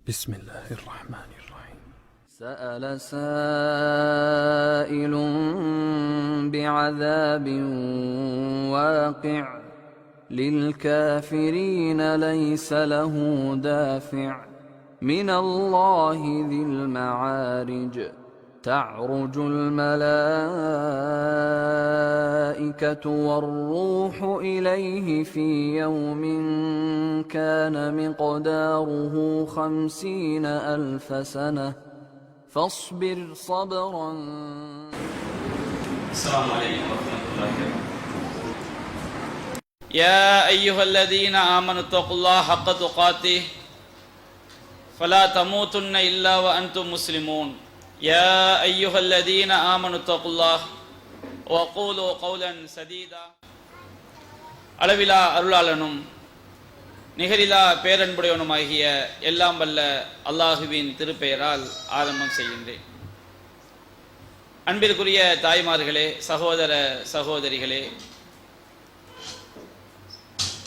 بسم الله الرحمن الرحيم. سأل سائل بعذاب واقع للكافرين ليس له دافع من الله ذي المعارج تعرج الملائكة والروح إليه في يوم كان مقداره 50,000 سنة فاصبر صبرا. السلام عليكم ورحمة الله وبركاته. يا أيها الذين آمنوا اتقوا الله حق تقاته فلا تموتن إلا وأنتم مسلمون. يا أيها الذين آمنوا اتقوا الله وقولوا قولا سديدا. அளவிலா அருளாளனும் நிகரிலா பேரன்புடையவனுமாகிய எல்லாம் வல்ல அல்லாஹுவின் திருப்பெயரால் ஆரம்பம் செய்கின்றேன். அன்பிற்குரிய தாய்மார்களே, சகோதர சகோதரிகளே,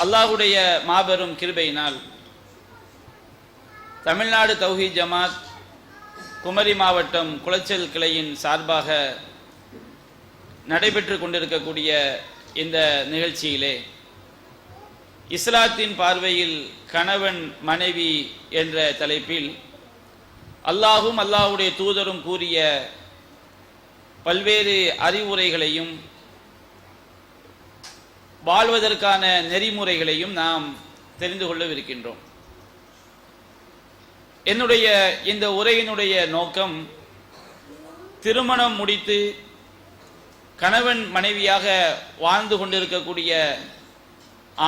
அல்லாஹுடைய மாபெரும் கிருபையினால் தமிழ்நாடு தௌஹீத் ஜமாத் குமரி மாவட்டம் குளச்சல் கிளையின் சார்பாக நடைபெற்று கொண்டிருக்கக்கூடிய இந்த நிகழ்ச்சியிலே இஸ்லாத்தின் பார்வையில் கணவன் மனைவி என்ற தலைப்பில் அல்லாஹும் அல்லாஹுடைய தூதரும் கூறிய பல்வேறு அறிவுரைகளையும் வாழ்வதற்கான நெறிமுறைகளையும் நாம் தெரிந்து கொள்ளவிருக்கின்றோம். என்னுடைய இந்த உரையினுடைய நோக்கம் திருமணம் முடித்து கணவன் மனைவியாக வாழ்ந்து கொண்டிருக்கக்கூடிய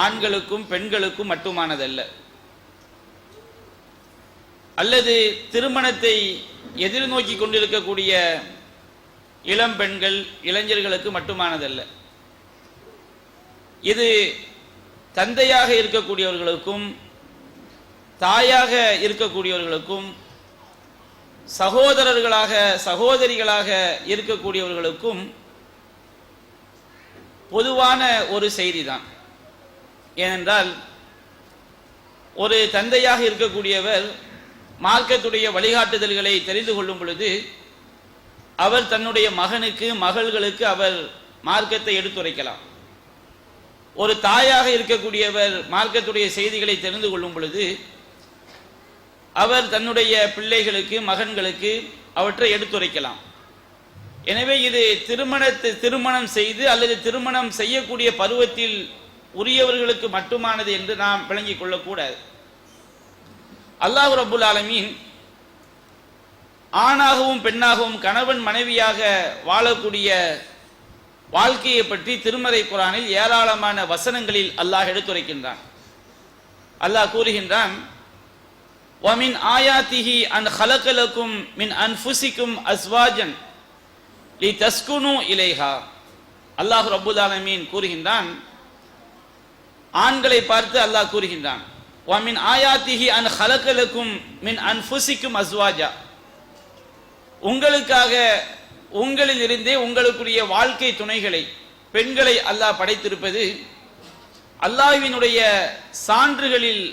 ஆண்களுக்கும் பெண்களுக்கும் மட்டுமானதல்ல, அல்லது திருமணத்தை எதிர்நோக்கி கொண்டிருக்கக்கூடிய இளம் பெண்கள் இளைஞர்களுக்கு மட்டுமானதல்ல. இது தந்தையாக இருக்கக்கூடியவர்களுக்கும் தாயாக இருக்கக்கூடியவர்களுக்கும் சகோதரர்களாக சகோதரிகளாக இருக்கக்கூடியவர்களுக்கும் பொதுவான ஒரு செய்திதான். ஏனென்றால் ஒரு தந்தையாக இருக்கக்கூடியவர் மார்க்கத்துடைய வழிகாட்டுதல்களை தெரிந்து கொள்ளும் பொழுது அவர் தன்னுடைய மகனுக்கு மகள்களுக்கு அவர் மார்க்கத்தை எடுத்துரைக்கலாம். ஒரு தாயாக இருக்கக்கூடியவர் மார்க்கத்துடைய செய்திகளை தெரிந்து கொள்ளும் பொழுது அவர் தன்னுடைய பிள்ளைகளுக்கு மகன்களுக்கு அவற்றை எடுத்துரைக்கலாம். எனவே இது திருமணம் செய்து அல்லது திருமணம் செய்யக்கூடிய பருவத்தில் உரியவர்களுக்கு மட்டுமானது என்று நாம் விளங்கிக் கொள்ளக்கூடாது. அல்லாஹ் ரப்புல் ஆலமீன் ஆணாகவும் பெண்ணாகவும் கணவன் மனைவியாக வாழக்கூடிய வாழ்க்கையை பற்றி திருமறை குர்ஆனில் ஏராளமான வசனங்களில் அல்லாஹ் எடுத்துரைக்கின்றான். அல்லாஹ் கூறுகின்றான், வமின் ஆயாத்திஹி அன் ஹலகலக்கும் மின் அன்ஃபுசிக்கும் அஸ்வாஜன் லிதஸ்குனு இலைஹா. அல்லாஹ் ரப்புல் ஆலமீன் கூறுகின்றான், ஆண்களை பார்த்து அல்லாஹ் கூறுகின்றான், வமின் ஆயாத்திஹி அன் ஹலகலக்கும் மின் அன்ஃபுசிக்கும் அஸ்வாஜா, உங்களுக்காக உங்களில் இருந்தே உங்களுக்குரிய வாழ்க்கை துணைகளை பெண்களை அல்லாஹ் படைத்திருப்பது அல்லாஹ்வினுடைய சான்றுகளில்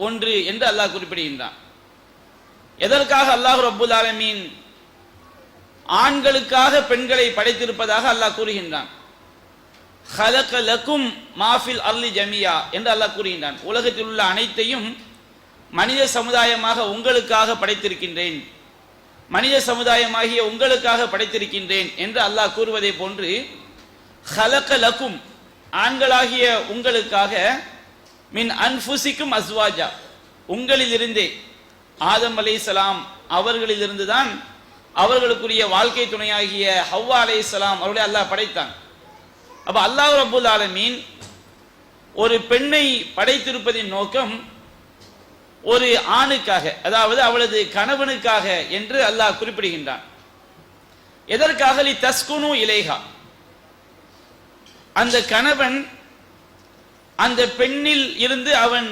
ஒன்று என்று அல்லாஹ் குறிப்பிடுகின்றான். எதற்காக அல்லாஹ் ரப்புல் ஆலமீன் ஆண்களுக்காக பெண்களை படைத்திருப்பதாக அல்லாஹ் கூறுகின்றான். ஹலக லக்கும் மாஃபில் அர்லி ஜமியா என்று அல்லாஹ் கூறுகின்றான். உலகத்தில் உள்ள அனைத்தையும் மனித சமுதாயமாக உங்களுக்காக படைத்திருக்கின்றேன், மனித சமுதாயமாகிய உங்களுக்காக படைத்திருக்கின்றேன் என்று அல்லாஹ் கூறுவதை போன்று ஹலக லக்கும் ஆண்களாகிய உங்களுக்காக மின் அன்ஃபுசிக்கும் அஸ்வாஜா உங்களிலிருந்தே ஆதம் அலைஹிஸ்ஸலாம் அவர்களிலிருந்துதான் அவர்களுக்குரிய வாழ்க்கை துணையாகிய ஹவ்வா அலைஹிஸ்ஸலாம் அவர்களை அல்லாஹ் படைத்தான். அப்ப அல்லாஹ் ரப்புல் ஆலமீன் ஒரு பெண்ணை படைத்திருப்பதின் நோக்கம் ஒரு ஆணுக்காக, அதாவது அவளது கணவனுக்காக என்று அல்லாஹ் குறிப்பிடுகின்றான். எதற்காக? லிதஸ்குனு இலைஹா, அந்த கணவன் அந்த பெண்ணில் இருந்து அவன்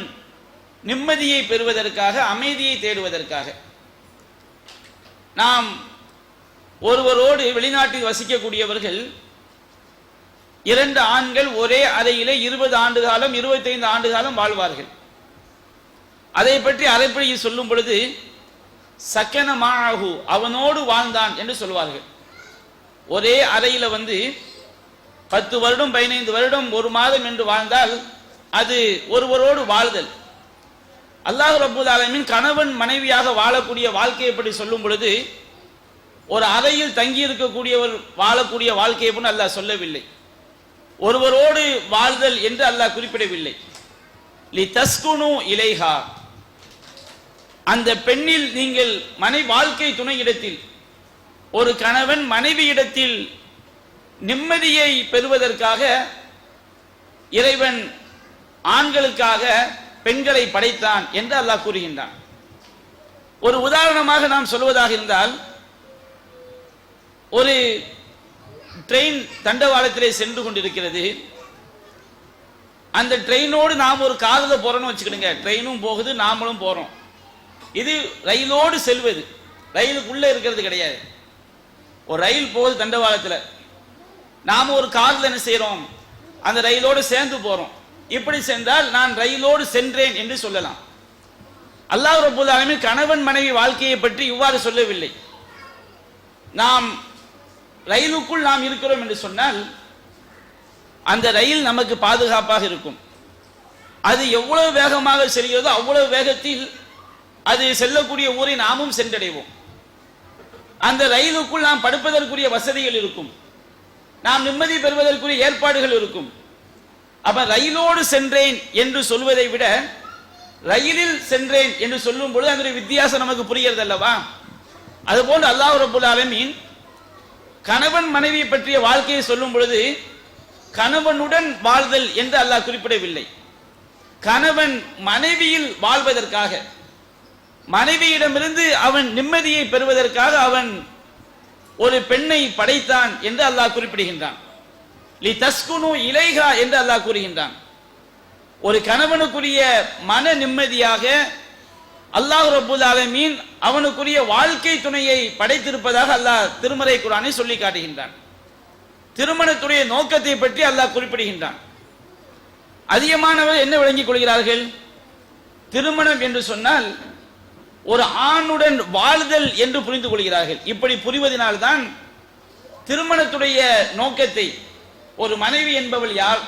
நிம்மதியை பெறுவதற்காக, அமைதியை தேடுவதற்காக. நாம் ஒருவரோடு வெளிநாட்டில் வசிக்கக்கூடியவர்கள் 2 ஆண்கள் ஒரே அறையிலே 20 ஆண்டு காலம் 25 ஆண்டு காலம் வாழ்வார்கள். அதை பற்றி அரைப்படையில் சொல்லும் பொழுது சக்கன மாஹு, அவனோடு வாழ்ந்தான் என்று சொல்வார்கள். ஒரே அறையில 10 வருடம் 15 வருடம் 1 மாதம் என்று வாழ்ந்தால் அது ஒருவரோடு வாழ்தல். அல்லாஹ் ரப்பல் ஆலமீன் கணவன் மனைவியாக வாழக்கூடிய வாழ்க்கையை பற்றி சொல்லும் பொழுது ஒரு அறையில் தங்கி இருக்கக்கூடியவர் வாழக்கூடிய வாழ்க்கையை போன்று அல்லாஹ் சொல்லவில்லை. ஒருவரோடு வாழ்தல் என்று அல்லாஹ் குறிப்பிடவில்லை. லி தஸ்குனு இலைஹா, அந்த பெண்ணில் நீங்கள் வாழ்க்கை துணை இடத்தில் ஒரு கணவன் மனைவி இடத்தில் நிம்மதியை பெறுவதற்காக இறைவன் ஆண்களுக்காக பெண்களை படைத்தான் என்று அல்லாஹ் கூறுகின்றான். ஒரு உதாரணமாக நாம் சொல்வதாக இருந்தால், ஒரு ட்ரெயின் தண்டவாளத்திலே சென்று கொண்டிருக்கிறது. அந்த ட்ரெயினோடு நாம் ஒரு கார்ல போறோம்னு வச்சுக்கிடுங்க. ட்ரெயினும் போகுது, நாமளும் போறோம். இது ரயிலோடு செல்வது, ரயிலுக்குள்ள இருக்கிறது கிடையாது. ஒரு ரயில் போகுது தண்டவாளத்தில், நாம ஒரு கார்ல என்ன செய்யறோம், அந்த ரயிலோடு சேர்ந்து போறோம். இப்படி சென்றால் நான் ரயிலோடு சென்றேன் என்று சொல்லலாம். அல்லாஹ் ரப்பல் ஆலமீன் கணவன் மனைவி வாழ்க்கையை பற்றி இவ்வாறு சொல்லவில்லை. நாம் ரயிலுக்குள் நாம் இருக்கிறோம் என்று சொன்னால் அந்த ரயில் நமக்கு பாதுகாப்பாக இருக்கும். அது எவ்வளவு வேகமாக செல்கிறதோ அவ்வளவு வேகத்தில் அது செல்லக்கூடிய ஊரை நாமும் சென்றடைவோம். அந்த ரயிலுக்குள் நாம் படுப்பதற்குரிய வசதிகள் இருக்கும், நாம் நிம்மதி பெறுவதற்குரிய ஏற்பாடுகள் இருக்கும். அப்ப ரயிலோடு சென்றேன் என்று சொல்வதை விட ரயிலில் சென்றேன் என்று சொல்லும் பொழுது அதனுடைய வித்தியாசம் நமக்கு புரிகிறது அல்லவா? அதுபோன்று அல்லாஹ் ரப்பல் ஆலமீன் கணவன் மனைவி பற்றிய வாழ்க்கையை சொல்லும் பொழுது கணவனுடன் வாழ்தல் என்று அல்லாஹ் குறிப்பிடவில்லை. கணவன் மனைவியில் வாழ்வதற்காக, மனைவியிடமிருந்து அவன் நிம்மதியை பெறுவதற்காக அவன் ஒரு பெண்ணை படைத்தான் என்று அல்லாஹ் குறிப்பிடுகின்றான். லி தஸ்குனு இலைஹா என்று அல்லாஹ் கூறுகின்றான். ஒரு கணவனுக்குரிய மன நிம்மதியாக அல்லாஹ் ரப்பல் ஆலமீன் அவனுக்குரிய வாழ்க்கை துணையை படைத்திருப்பதாக அல்லாஹ் திருமறை குர்ஆனை சொல்லி காட்டுகின்றான். திருமணத்துடைய நோக்கத்தை பற்றி அல்லாஹ் குறிப்பிடுகின்றான். அதிகமானவர் என்ன விளங்கிக் கொள்கிறார்கள், திருமணம் என்று சொன்னால் ஒரு ஆணுடன் வாழ்தல் என்று புரிந்து கொள்கிறார்கள். இப்படி புரிவதனால்தான் திருமணத்துடைய நோக்கத்தை, ஒரு மனைவி என்பவள் யார்,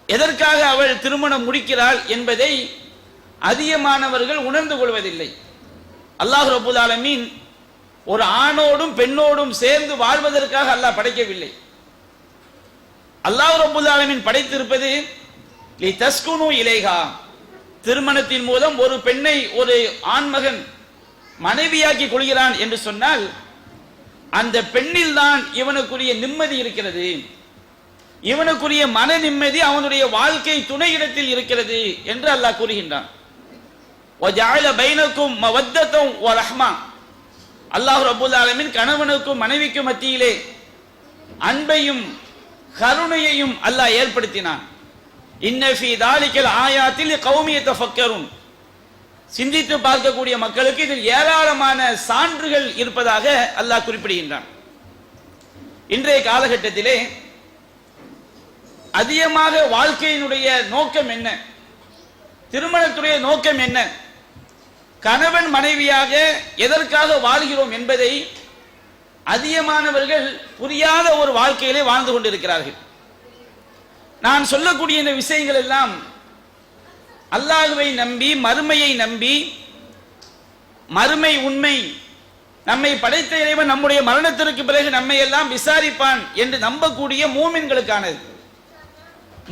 எதற்காக அவள் திருமணம் முடிக்கிறாள் என்பதை அதிகமானவர்கள் உணர்ந்து கொள்வதில்லை. அல்லாஹ் ரப்பல் ஆலமீன் ஒரு ஆணோடும் பெண்ணோடும் சேர்ந்து வாழ்வதற்காக அல்லாஹ் படைக்கவில்லை. அல்லாஹ் ரப்பல் ஆலமீன் படைத்திருப்பது லி தஸ்குனு இலைஹா, திருமணத்தின் மூலம் ஒரு பெண்ணை ஒரு ஆண்மகன் மனைவியாக்கி கொள்கிறான் என்று சொன்னால் அந்த பெண்ணில் தான் இவனுக்குரிய நிம்மதி இருக்கிறது, இவனுக்குரிய மன நிம்மதி அவனுடைய வாழ்க்கை துணை இடத்தில் இருக்கிறது என்று அல்லாஹ் கூறுகின்றான். வஜஅல பைனக்கும் மவத்தத்தம் வ ரஹ்மா, அல்லாஹ் ரப்பல் ஆலமீன் கணவனுக்கும் மனைவிக்கும் மத்தியிலே அன்பையும் கருணையையும் அல்லாஹ் ஏற்படுத்தினான். இன்ன ஃபீ தாலிகல் ஆயாத்தில் கௌமி யதஃபக்கருன், சிந்தித்து பார்க்கக்கூடிய மக்களுக்கு இதில் ஏராளமான சான்றுகள் இருப்பதாக அல்லாஹ் குறிப்பிடுகின்றான். இன்றைய காலகட்டத்திலே அதிகமாக வாழ்க்கையினுடைய நோக்கம் என்ன, திருமணத்துடைய நோக்கம் என்ன, கணவன் மனைவியாக எதற்காக வாழ்கிறோம் என்பதை அதிகமானவர்கள் புரியாத ஒரு வாழ்க்கையிலே வாழ்ந்து கொண்டிருக்கிறார்கள். நான் சொல்லக்கூடிய இந்த விஷயங்கள் எல்லாம் அல்லாஹ்வை நம்பி, மறுமையை நம்பி, மறுமை உண்மை, நம்மை படைத்த இறைவன் நம்முடைய மரணத்திற்கு பிறகு நம்மை எல்லாம் விசாரிப்பான் என்று நம்பக்கூடிய மூமின்களுக்கானது.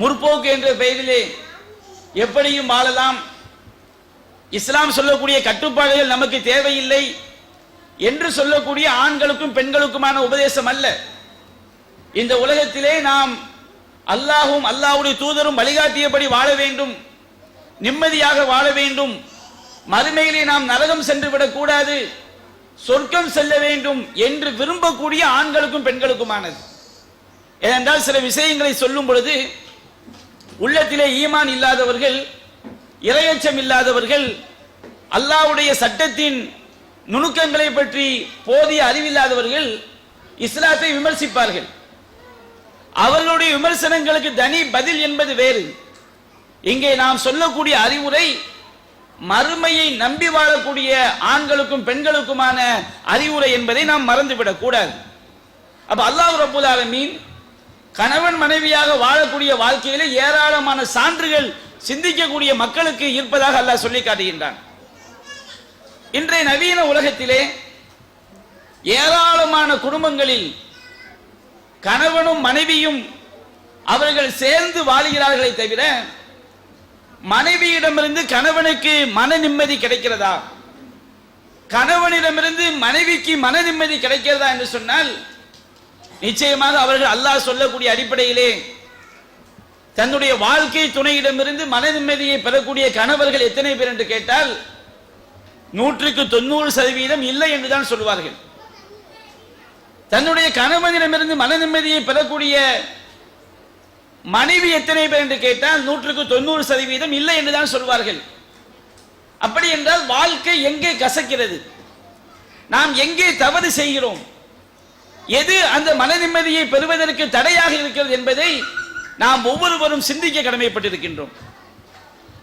முற்போக்கு என்ற பெயரிலே எப்படியும் வாழலாம், இஸ்லாம் சொல்லக்கூடிய கட்டுப்பாடுகள் நமக்கு தேவையில்லை என்று சொல்லக்கூடிய ஆண்களுக்கும் பெண்களுக்குமான உபதேசம் அல்ல. இந்த உலகத்திலே நாம் அல்லாஹும் அல்லாஹ்வுடைய தூதரும் வழிகாட்டியபடி வாழ வேண்டும், நிம்மதியாக வாழ வேண்டும், மறுமையிலே நாம் நரகம் சென்று விடக்கூடாது, சொர்க்கம் செல்ல வேண்டும் என்று விரும்பக்கூடிய ஆண்களுக்கும் பெண்களுக்குமானது. ஏனென்றால் சில விஷயங்களை சொல்லும் பொழுது உள்ளத்திலே ஈமான் இல்லாதவர்கள், இறையச்சம் இல்லாதவர்கள், அல்லாஹ்வுடைய சட்டத்தின் நுணுக்கங்களை பற்றி போதிய அறிவில்லாதவர்கள் இஸ்லாத்தை விமர்சிப்பார்கள். அவர்களுடைய விமர்சனங்களுக்கு தனி பதில் என்பது வேறு. இங்கே நாம் சொல்லக்கூடிய அறிவுரை மறுமையை நம்பி வாழக்கூடிய ஆண்களுக்கும் பெண்களுக்குமான அறிவுரை என்பதை நாம் மறந்துவிடக் கூடாது. அப்ப அல்லாஹ் ரப்பல் ஆலமீன் கணவன் மனைவியாக வாழக்கூடிய வாழ்க்கையில ஏராளமான சான்றுகள் சிந்திக்கக்கூடிய மக்களுக்கு இருப்பதாக அல்லாஹ் சொல்லி காட்டுகின்றான். இன்றைய நவீன உலகத்திலே ஏராளமான குடும்பங்களில் கணவனும் மனைவியும் அவர்கள் சேர்ந்து வாழுகிறார்களே தவிர மனைவியிடமிருந்து கணவனுக்கு மன நிம்மதி கிடைக்கிறதா, கணவனிடமிருந்து மனைவிக்கு மன நிம்மதி கிடைக்கிறதா என்று சொன்னால் நிச்சயமாக அவர்கள் அல்லாஹ் சொல்லக்கூடிய அடிப்படையிலே தன்னுடைய வாழ்க்கை துணையிடமிருந்து மன நிம்மதியை பெறக்கூடிய கணவர்கள் எத்தனை பேர் என்று கேட்டால் 100% இல்லை என்றுதான் சொல்வார்கள். தன்னுடைய கணவனிடமிருந்து மன நிம்மதியை பெறக்கூடிய மனைவி எத்தனை பேர் என்று கேட்டால் 100% இல்லை என்றுதான் சொல்வார்கள். அப்படி என்றால் வாழ்க்கை எங்கே கசக்கிறது, நாம் எங்கே தவறு செய்கிறோம், எது அந்த மன நிம்மதியை பெறுவதற்கு தடையாக இருக்கிறது என்பதை நாம் ஒவ்வொருவரும் சிந்திக்க கடமைப்பட்டிருக்கின்றோம்.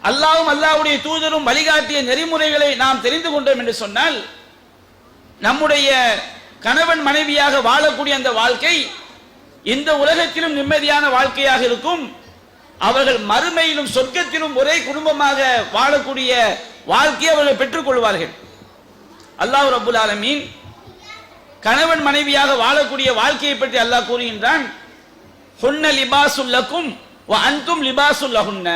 அல்லாஹ்வும் அல்லாஹ்வுடைய தூதரும் வழிகாட்டிய நெறிமுறைகளை நாம் தெரிந்து கொண்டோம் என்று சொன்னால் நம்முடைய கணவன் மனைவியாக வாழக்கூடிய அந்த வாழ்க்கை இந்த உலகத்திலும் நிம்மதியான வாழ்க்கையாக இருக்கும். அவர்கள் மறுமையிலும் சொர்க்கத்திலும் ஒரே குடும்பமாக வாழக்கூடிய வாழ்க்கையை அவர்கள் பெற்றுக் கொள்வார்கள். அல்லாஹ் ரப்புல் ஆலமீன் கணவன் மனைவியாக வாழக்கூடிய வாழ்க்கையை பற்றி அல்லாஹ் கூறுகின்றான், ஹுன்ன லிபாசுல் லக்கும் வ அன்தும் லிபாசுல் லஹுன்ன.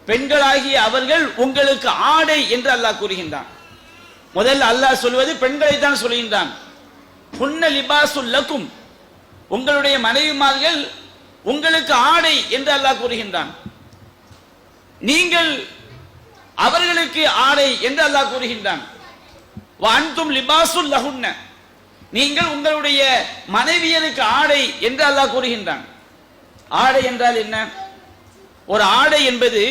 பெண்களாகிய அவர்கள் உங்களுக்கு ஆடை என்று அல்லாஹ் கூறுகின்றான். முதல்ல அல்லாஹ் சொல்வது பெண்களை தான் சொல்கின்றான். ஹுன்ன லிபாசுல் லக்கும், உங்களுடைய மனைவிமார்கள் உங்களுக்கு ஆடை என்று அல்லாஹ் கூறுகின்றான். நீங்கள் அவர்களுக்கு ஆடை என்று அல்லாஹ் கூறுகின்றான். வ அன்தும் லிபாசுல் லஹுன்ன, நீங்கள் உங்களுடைய மனைவியருக்கு ஆடை என்று அல்லாஹ் கூறுகின்றான். ஆடை என்றால் என்ன? ஒரு ஆடை என்பது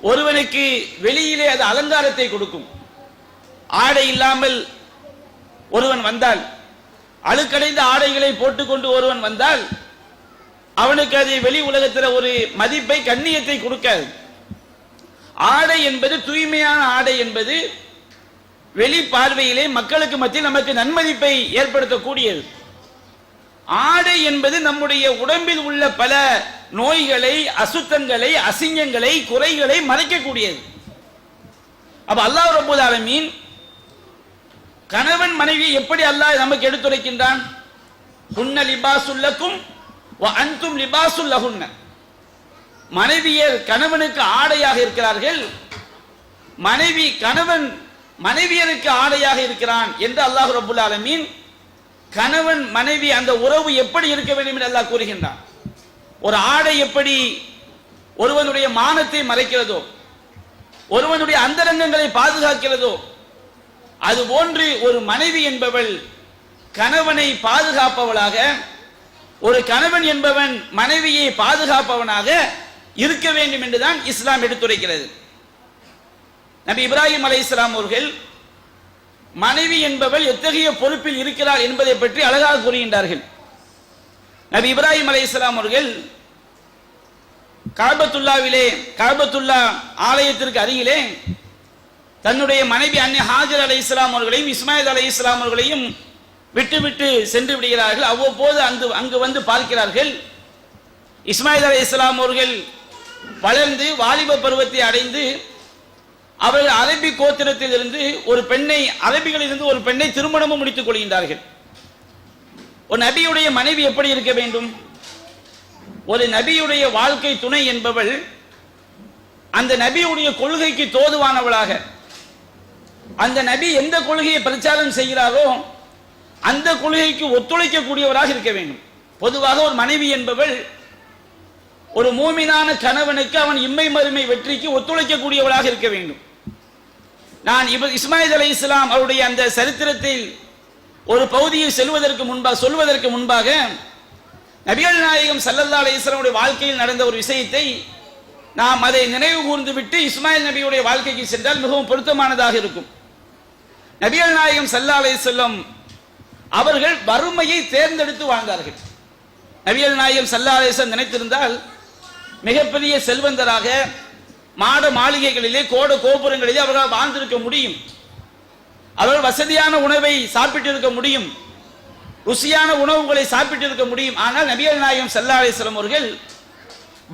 ஒருவனுக்கு வெளியிலே அது அலங்காரத்தை கொடுக்கும். ஆடை இல்லாமல் ஒருவன் வந்தால், அழுக்கடைந்த ஆடைகளை போட்டுக்கொண்டு ஒருவன் வந்தால் அவனுக்கு அது வெளி உலகத்தில் ஒரு மதிப்பை கண்ணியத்தை கொடுக்காது. ஆடை என்பது தூய்மையான ஆடை என்பது வெளி பார்வையிலே மக்களுக்கு மத்தியில் நமக்கு நன்மதிப்பை ஏற்படுத்தக்கூடியது. ஆடை என்பது நம்முடைய உடம்பில் உள்ள பல நோய்களை, அசுத்தங்களை, அசிங்கங்களை, குறைகளை மறைக்கக்கூடியது. அப்ப அல்லாஹ் ரப்பல் ஆலமீன் கணவன் மனைவி எப்படி அல்லாஹ் நமக்கு எடுத்துரைக்கின்றான்? ஹுன்ன லிபாசுல் லக்கும் வ அன்தும் லிபாசுல் லஹுன்ன. மனைவியர் கணவனுக்கு ஆடையாக இருக்கிறார்கள், கணவன் மனைவியருக்கு ஆடையாக இருக்கிறான் என்று அல்லாஹ் ரப்பல் ஆலமீன் கணவன் மனைவி அந்த உறவு எப்படி இருக்க வேண்டும் என்று அல்லாஹ் கூறுகின்றான். ஒரு ஆடை எப்படி ஒருவனுடைய மானத்தை மறைக்கிறதோ, ஒருவனுடைய அந்தரங்கங்களை பாதுகாக்கிறதோ, அதுபோன்று ஒரு மனைவி என்பவள் கணவனை பாதுகாப்பவளாக, ஒரு கணவன் என்பவன் மனைவியை பாதுகாப்பவனாக இருக்க வேண்டும் என்றுதான் இஸ்லாம் எடுத்துரைக்கிறது. நபி இப்ராஹிம் அலைஹிஸ்ஸலாம் அவர்கள் மனைவி என்பவள் எத்தகைய பொறுப்பில் இருக்கிறார் என்பதை பற்றி அழகாக கூறுகின்றார்கள். நபி இப்ராஹிம் அலைஹிஸ்ஸலாம் அவர்கள் காபத்துல்லா ஆலயத்திற்கு அருகிலே தன்னுடைய மனைவி அன்னை ஹாஜர் அலைஹிஸ்ஸலாம் அவர்களையும் இஸ்மாயில் அலைஹிஸ்ஸலாம் அவர்களையும் விட்டு சென்று விடுகிறார்கள். அவ்வப்போது அங்கு வந்து பார்க்கிறார்கள். இஸ்மாயில் அலைஹிஸ்ஸலாம் அவர்கள் வளர்ந்து வாலிப பருவத்தை அடைந்து அவர்கள் அரபி கோத்திரத்தில் இருந்து அரபிகளிலிருந்து ஒரு பெண்ணை திருமணமும் முடித்துக் கொள்கின்றார்கள். ஒரு நபியுடைய மனைவி எப்படி இருக்க வேண்டும்? ஒரு நபியுடைய வாழ்க்கை துணை என்பவள் அந்த நபியுடைய கொள்கைக்கு தோதுவானவளாக, அந்த நபி எந்த கொள்கையை பிரச்சாரம் செய்கிறாரோ அந்த கொள்கைக்கு ஒத்துழைக்கக்கூடியவராக இருக்க வேண்டும். பொதுவாக ஒரு மனைவி என்பவள் ஒரு மூமினான கணவனுக்கு அவன் இம்மை மறுமை வெற்றிக்கு ஒத்துழைக்கக்கூடியவளாக இருக்க வேண்டும். நான் இஸ்மாயில் அலைஹிஸ்ஸலாம் அவருடைய அந்த சரித்திரத்தில் ஒரு பகுதியை சொல்வதற்கு முன்பாக நபிகள் நாயகம் ஸல்லல்லாஹு அலைஹி வஸல்லம் வாழ்க்கையில் நடந்த ஒரு விஷயத்தை நாம் அதை நினைவு கூர்ந்து விட்டு இஸ்மாயில் நபியுடைய வாழ்க்கைக்கு சென்றால் மிகவும் பொருத்தமானதாக இருக்கும். நபிகள் நாயகம் ஸல்லல்லாஹு அலைஹி வஸல்லம் அவர்கள் வறுமையை தேர்ந்தெடுத்து வாழ்ந்தார்கள். நபிகள் நாயகம் ஸல்லல்லாஹு அலைஹி வஸல்லம் நினைத்திருந்தால் மிகப்பெரிய செல்வந்தராக மாட மாளிகைகளிலே கோட கோபுரங்களிலே அவர்கள் வாழ்ந்திருக்க முடியும். அவர்கள் வசதியான உணவை சாப்பிட்டு இருக்க முடியும், ருசியான உணவுகளை சாப்பிட்டு இருக்க முடியும். ஆனால் நபிகள் நாயகம் ஸல்லல்லாஹு அலைஹி வஸல்லம் அவர்கள்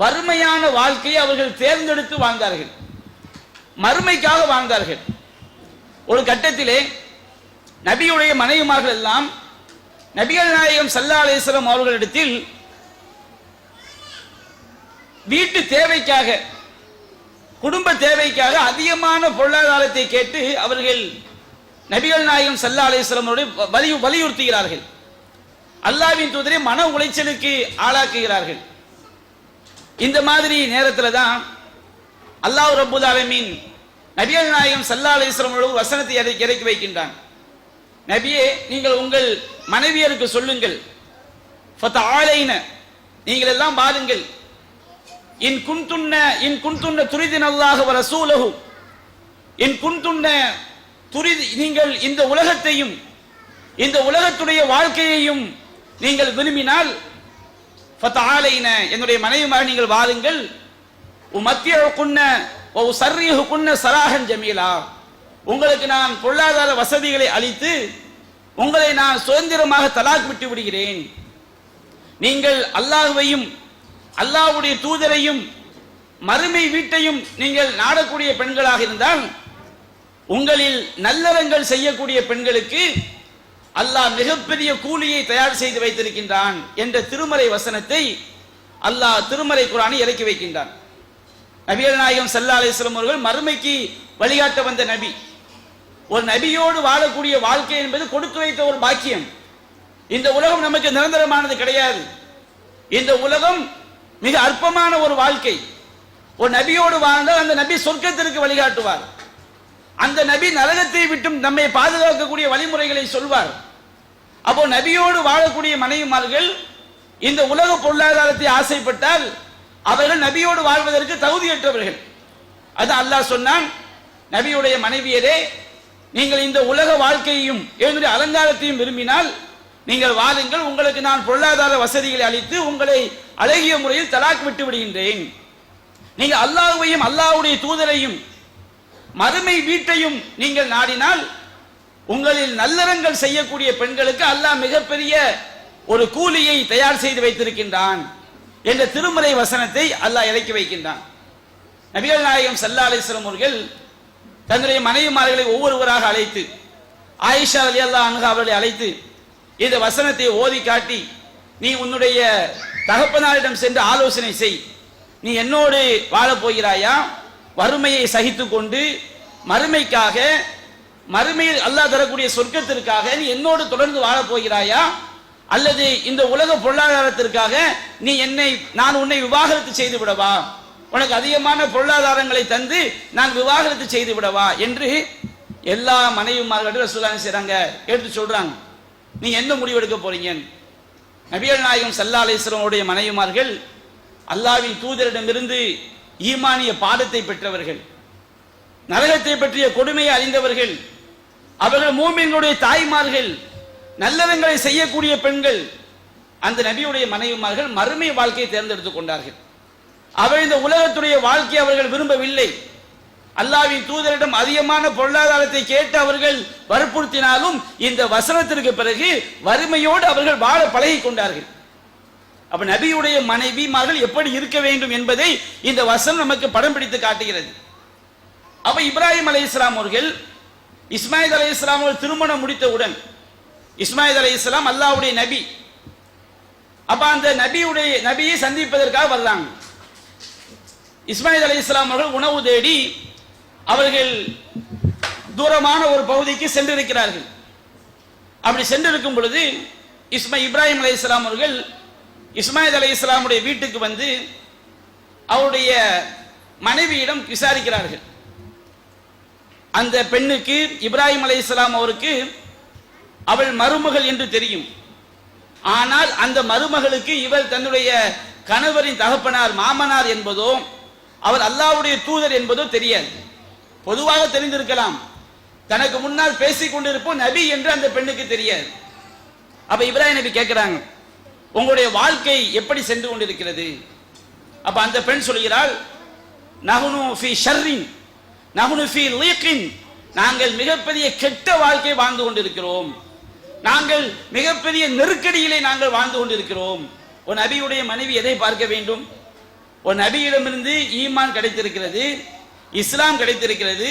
வறுமையான வாழ்க்கையை அவர்கள் தேர்ந்தெடுத்து வாழ்ந்தார்கள், மறுமைக்காக வாழ்ந்தார்கள். ஒரு கட்டத்திலே நபியுடைய மனைவிமார்கள் எல்லாம் நபிகள் நாயகம் ஸல்லல்லாஹு அலைஹி வஸல்லம் அவர்களிடத்தில் வீட்டு தேவைக்காக, குடும்ப தேவைக்காக அதிகமான பொருளாதாரத்தை கேட்டு அவர்கள் நபிகள் நாயகம் ஸல்லல்லாஹு அலைஹி வஸல்லம் அவர்களை வலியுறுத்துகிறார்கள். அல்லாஹ்வின் தூதரை மன உளைச்சலுக்கு ஆளாக்குகிறார்கள். இந்த மாதிரி நேரத்தில் தான் அல்லாஹ் ரப்பல் ஆலமீன் நபிகள் நாயகம் ஸல்லல்லாஹு அலைஹி வஸல்லம் அவர்கள் வசனத்தை இறக்கி வைக்கின்றான். நபியே, நீங்கள் உங்கள் மனைவியருக்கு சொல்லுங்கள், ஃபதஆலைன, நீங்கள் எல்லாம் பாருங்கள், இன் குன்துன்ன துரிதினல்லாஹு வ ரசூலஹு, இன் குன்துன்ன துரிதி, நீங்கள் இந்த உலகத்தையும் இந்த உலகத்துடைய வாழ்க்கையையும் நீங்கள் விரும்பினால், ஃபதஆலைன, என்னுடைய மனைவிமார் நீங்கள் வாருங்கள், உமத்தியகுன்ன வ உஸர்ரிஹுகுன்ன ஸராஹன் ஜமீலா, உங்களுக்கு நான் பொருளாதார வசதிகளை அளித்து உங்களை நான் சுதந்திரமாக தலாக் விட்டு விடுகிறேன். நீங்கள் அல்லாஹ்வையும் அல்லாஹ்வுடைய தூதரையும் மறுமை வீட்டையும் நீங்கள் நாடக்கூடிய பெண்களாக இருந்தால், உங்களில் நல்லறங்கள் செய்யக்கூடிய பெண்களுக்கு அல்லாஹ் மிகப்பெரிய கூலியை தயார் செய்து வைத்திருக்கின்றான் என்ற திருமறை வசனத்தை அல்லாஹ் திருமறை குர்ஆனில் இறக்கி வைக்கின்றான். நபிகள் நாயகம் ஸல்லல்லாஹு அலைஹி வஸல்லம் அவர்கள் மறுமைக்கு வழிகாட்ட வந்த நபி. ஒரு நபியோடு வாழக்கூடிய வாழ்க்கை என்பது கொடுத்து வைத்த ஒரு பாக்கியம். இந்த உலகம் நமக்கு நிரந்தரமானது கிடையாது. இந்த உலகம் மிக அற்பமான ஒரு வாழ்க்கை. ஒரு நபியோடு வாழ்ந்தால் அந்த நபி சொர்க்கத்திற்கு வழிகாட்டுவார். அந்த நபி நரகத்தை விட்டும் நம்மை பாதுகாக்கக்கூடிய வழிமுறைகளை சொல்வார். அப்போ நபியோடு வாழக்கூடிய மனைவிமார்கள் இந்த உலக பொருளாதாரத்தை ஆசைப்பட்டால் அவர்கள் நபியோடு வாழ்வதற்கு தகுதியற்றவர்கள். அது அல்லாஹ் சொன்னான், நபியுடைய மனைவியரே, நீங்கள் இந்த உலக வாழ்க்கையையும் என்னுடைய அலங்காரத்தையும் விரும்பினால் நீங்கள் வாருங்கள், உங்களுக்கு நான் பொருளாதார வசதிகளை அளித்து உங்களை அழகிய முறையில் தலாக் விட்டு விடுகின்றேன். நீங்கள் அல்லாஹ்வையும் அல்லாஹ்வுடைய தூதரையும் மறுமை வீட்டையும் நீங்கள் நாடினால் உங்களில் நல்லறங்கள் செய்யக்கூடிய பெண்களுக்கு அல்லாஹ் மிகப்பெரிய ஒரு கூலியை தயார் செய்து வைத்திருக்கின்றான் என்ற திருமறை வசனத்தை அல்லாஹ் இறக்கி வைக்கின்றான். நபிகள் நாயகம் ஸல்லல்லாஹு அலைஹி வஸல்லம் அவர்கள் தன்னுடைய மனைவிமார்களை ஒவ்வொருவராக அழைத்து, ஆயிஷா ரலியல்லாஹு அன்ஹா அவர்களை அழைத்து இந்த வசனத்தை ஓதி காட்டி, நீ உன்னுடைய தகப்பனாரிடம் சென்று ஆலோசனை செய், நீ என்னோடு வாழப் போகிறாயா, வறுமையை சகித்து கொண்டு மறுமைக்காக, மறுமையில் அல்லாஹ் தரக்கூடிய சொர்க்கத்திற்காக நீ என்னோடு தொடர்ந்து வாழப் போகிறாயா, அல்லது இந்த உலக பொருளாதாரத்திற்காக நான் உன்னை விவாகரத்து செய்து விடவா, உனக்கு அதிகமான பொருளாதாரங்களை தந்து நான் விவாகரத்து செய்து விடவா என்று எல்லா மனைவிமார்களும் ரசூலுல்லாஹி செய்றாங்க, எடுத்து சொல்றாங்க. நீங்க என்ன முடிவெடுக்க போறீங்க? நபிகள் நாயகம் ஸல்லல்லாஹு அலைஹி வஸல்லம் உடைய மனைவிமார்கள் அல்லாஹ்வின் தூதரிடமிருந்து ஈமானிய பாடத்தை பெற்றவர்கள், நரகத்தை பற்றிய கொடுமையை அறிந்தவர்கள், அவர்கள் மூமின்களுடைய தாய்மார்கள், நல்லறங்களை செய்யக்கூடிய பெண்கள். அந்த நபியுடைய மனைவிமார்கள் மறுமை வாழ்க்கையை தேர்ந்தெடுத்துக் கொண்டார்கள். அவர்கள் இந்த உலகத்துடைய வாழ்க்கையை அவர்கள் விரும்பவில்லை. அல்லாஹ்வின் தூதரிடம் அதிகமான பொருளாதாரத்தை கேட்டு அவர்கள் வற்புறுத்தினாலும் இந்த வசனத்திற்கு பிறகு வறுமையோடு அவர்கள் வாழ பழகி கொண்டார்கள். அப்ப நபியுடைய மனைவிமார்கள் எப்படி இருக்க வேண்டும் என்பதை இந்த வசனம் நமக்கு படம் பிடித்து காட்டுகிறது. அப்ப இப்ராஹிம் அலைஹிஸ்ஸலாம் அவர்கள் இஸ்மாயில் அலைஹிஸ்ஸலாம் அவர்கள் திருமணம் முடித்தவுடன், இஸ்மாயில் அலைஹிஸ்ஸலாம் அல்லாஹ்வுடைய நபி, அப்ப அந்த நபியை சந்திப்பதற்காக வர்றாங்க. இஸ்மாயில் அலைஹிஸ்ஸலாம் அவர்கள் உணவு தேடி அவர்கள் தூரமான ஒரு பகுதிக்கு சென்றிருக்கிறார்கள். அப்படி சென்றிருக்கும் பொழுது இப்ராஹிம் அலைஹிஸ்ஸலாம் அவர்கள் இஸ்மாயில் அலைஹிஸ்ஸலாமுடைய வீட்டுக்கு வந்து அவருடைய மனைவியிடம் விசாரிக்கிறார்கள். அந்த பெண்ணுக்கு, இப்ராஹிம் அலைஹிஸ்ஸலாம் அவருக்கு அவள் மருமகள் என்று தெரியும். ஆனால் அந்த மருமகளுக்கு இவர் தன்னுடைய கணவரின் தகப்பனார், மாமனார் என்பதோ அவர் அல்லாஹ்வுடைய தூதர் என்பதோ தெரியாது. பொதுவாக தெரிந்திருக்கலாம், தனக்கு முன்னால் பேசிக் கொண்டிருப்போம் நபி என்று அந்த பெண்ணுக்கு தெரியாது. அப்ப இப்ராஹிம் நபி கேட்கிறாங்க, உங்களுடைய வாழ்க்கை எப்படி சென்று கொண்டிருக்கிறது? அப்ப அந்த பெண் சொல்கிறாள், நஹ்னு ஃபீ ஷர்ரின் நஹ்னு ஃபீ லீகின், நாங்கள் மிகப்பெரிய கெட்ட வாழ்க்கை வாழ்ந்து கொண்டிருக்கிறோம், நாங்கள் மிகப்பெரிய நெருக்கடியிலே நாங்கள் வாழ்ந்து கொண்டிருக்கிறோம். ஒரு நபியுடைய மனைவி எதை பார்க்க வேண்டும்? ஒரு நபியிடமிருந்து ஈமான் கிடைத்திருக்கிறது, இஸ்லாம் கிடைத்திருக்கிறது,